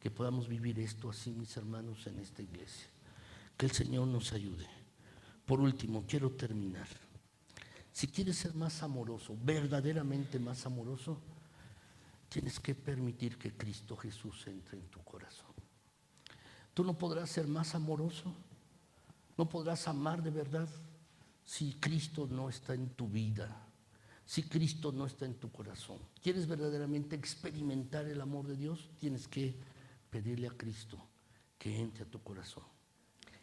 Que podamos vivir esto así, mis hermanos, en esta iglesia. Que el Señor nos ayude. Por último, quiero terminar. Si quieres ser más amoroso, verdaderamente más amoroso, tienes que permitir que Cristo Jesús entre en tu corazón. Tú no podrás ser más amoroso, no podrás amar de verdad si Cristo no está en tu vida, si Cristo no está en tu corazón. ¿Quieres verdaderamente experimentar el amor de Dios? Tienes que pedirle a Cristo que entre a tu corazón.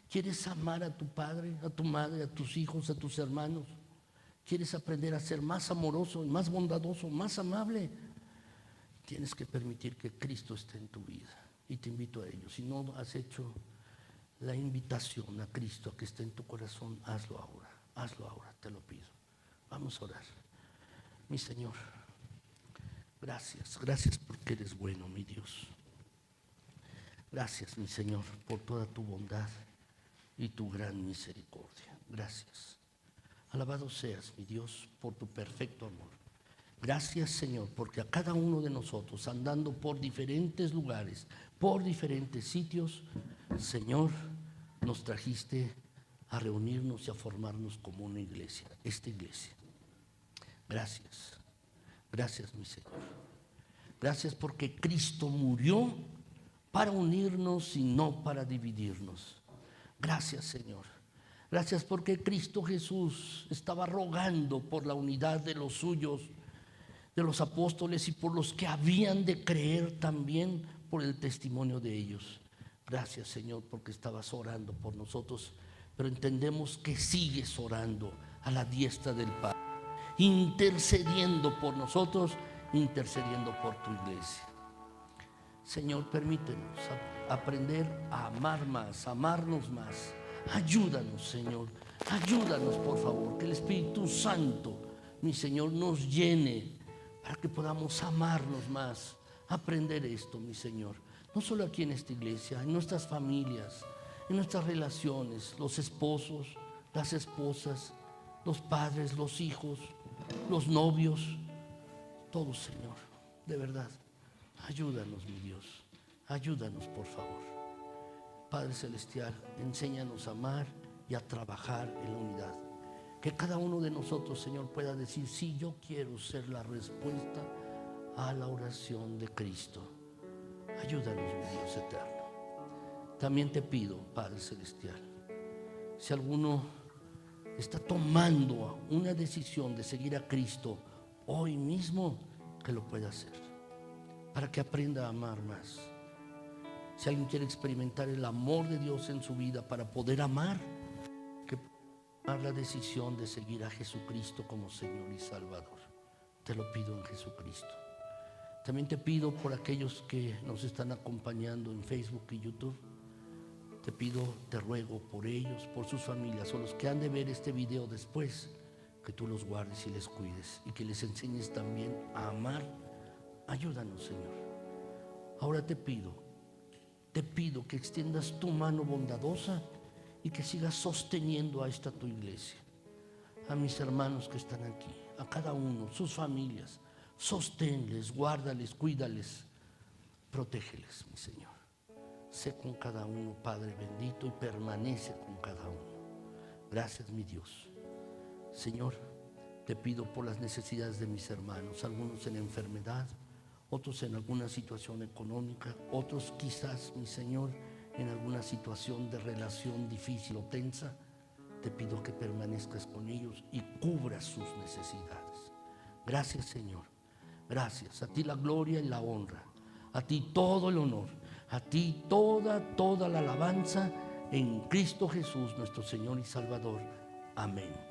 ¿Quieres amar a tu padre, a tu madre, a tus hijos, a tus hermanos? ¿Quieres aprender a ser más amoroso, más bondadoso, más amable? Tienes que permitir que Cristo esté en tu vida. Y te invito a ello. Si no has hecho la invitación a Cristo que está en tu corazón, hazlo ahora, te lo pido. Vamos a orar. Mi Señor, gracias porque eres bueno, mi Dios. Gracias, mi Señor, por toda tu bondad y tu gran misericordia. Gracias. Alabado seas, mi Dios, por tu perfecto amor. Gracias, Señor, porque a cada uno de nosotros, andando por diferentes lugares, por diferentes sitios, Señor, nos trajiste a reunirnos y a formarnos como una iglesia, esta iglesia. Gracias, mi Señor. Gracias porque Cristo murió para unirnos y no para dividirnos. Gracias, Señor. Gracias porque Cristo Jesús estaba rogando por la unidad de los suyos, de los apóstoles y por los que habían de creer también por el testimonio de ellos. Gracias, Señor, porque estabas orando por nosotros, pero entendemos que sigues orando a la diestra del Padre, intercediendo por nosotros, intercediendo por tu iglesia. Señor, permítenos aprender a amar más, a amarnos más. Ayúdanos, Señor, ayúdanos, por favor, que el Espíritu Santo, mi Señor, nos llene para que podamos amarnos más, aprender esto, mi Señor, no solo aquí en esta iglesia, en nuestras familias, en nuestras relaciones, los esposos, las esposas, los padres, los hijos, los novios, todos, Señor, de verdad, ayúdanos, mi Dios, ayúdanos, por favor. Padre Celestial, enséñanos a amar y a trabajar en la unidad. Que cada uno de nosotros, Señor, pueda decir: sí, yo quiero ser la respuesta a la oración de Cristo. Ayúdanos, mi Dios eterno. También te pido, Padre Celestial, si alguno está tomando una decisión de seguir a Cristo hoy mismo, que lo pueda hacer, para que aprenda a amar más. Si alguien quiere experimentar el amor de Dios en su vida para poder amar, que tomar la decisión de seguir a Jesucristo como Señor y Salvador. Te lo pido en Jesucristo. También te pido por aquellos que nos están acompañando en Facebook y YouTube. Te pido, te ruego por ellos, por sus familias o los que han de ver este video después, que tú los guardes y les cuides y que les enseñes también a amar. Ayúdanos, Señor. Ahora te pido que extiendas tu mano bondadosa y que sigas sosteniendo a esta tu iglesia, a mis hermanos que están aquí, a cada uno, sus familias. Sosténles, guárdales, cuídales, protégeles, mi Señor. Sé con cada uno, Padre bendito, y permanece con cada uno. Gracias, mi Dios. Señor, te pido por las necesidades de mis hermanos, algunos en enfermedad, otros en alguna situación económica, otros quizás, mi Señor, en alguna situación de relación difícil o tensa. Te pido que permanezcas con ellos y cubras sus necesidades. Gracias, Señor. Gracias. A ti la gloria y la honra. A ti todo el honor. A ti toda la alabanza en Cristo Jesús, nuestro Señor y Salvador. Amén.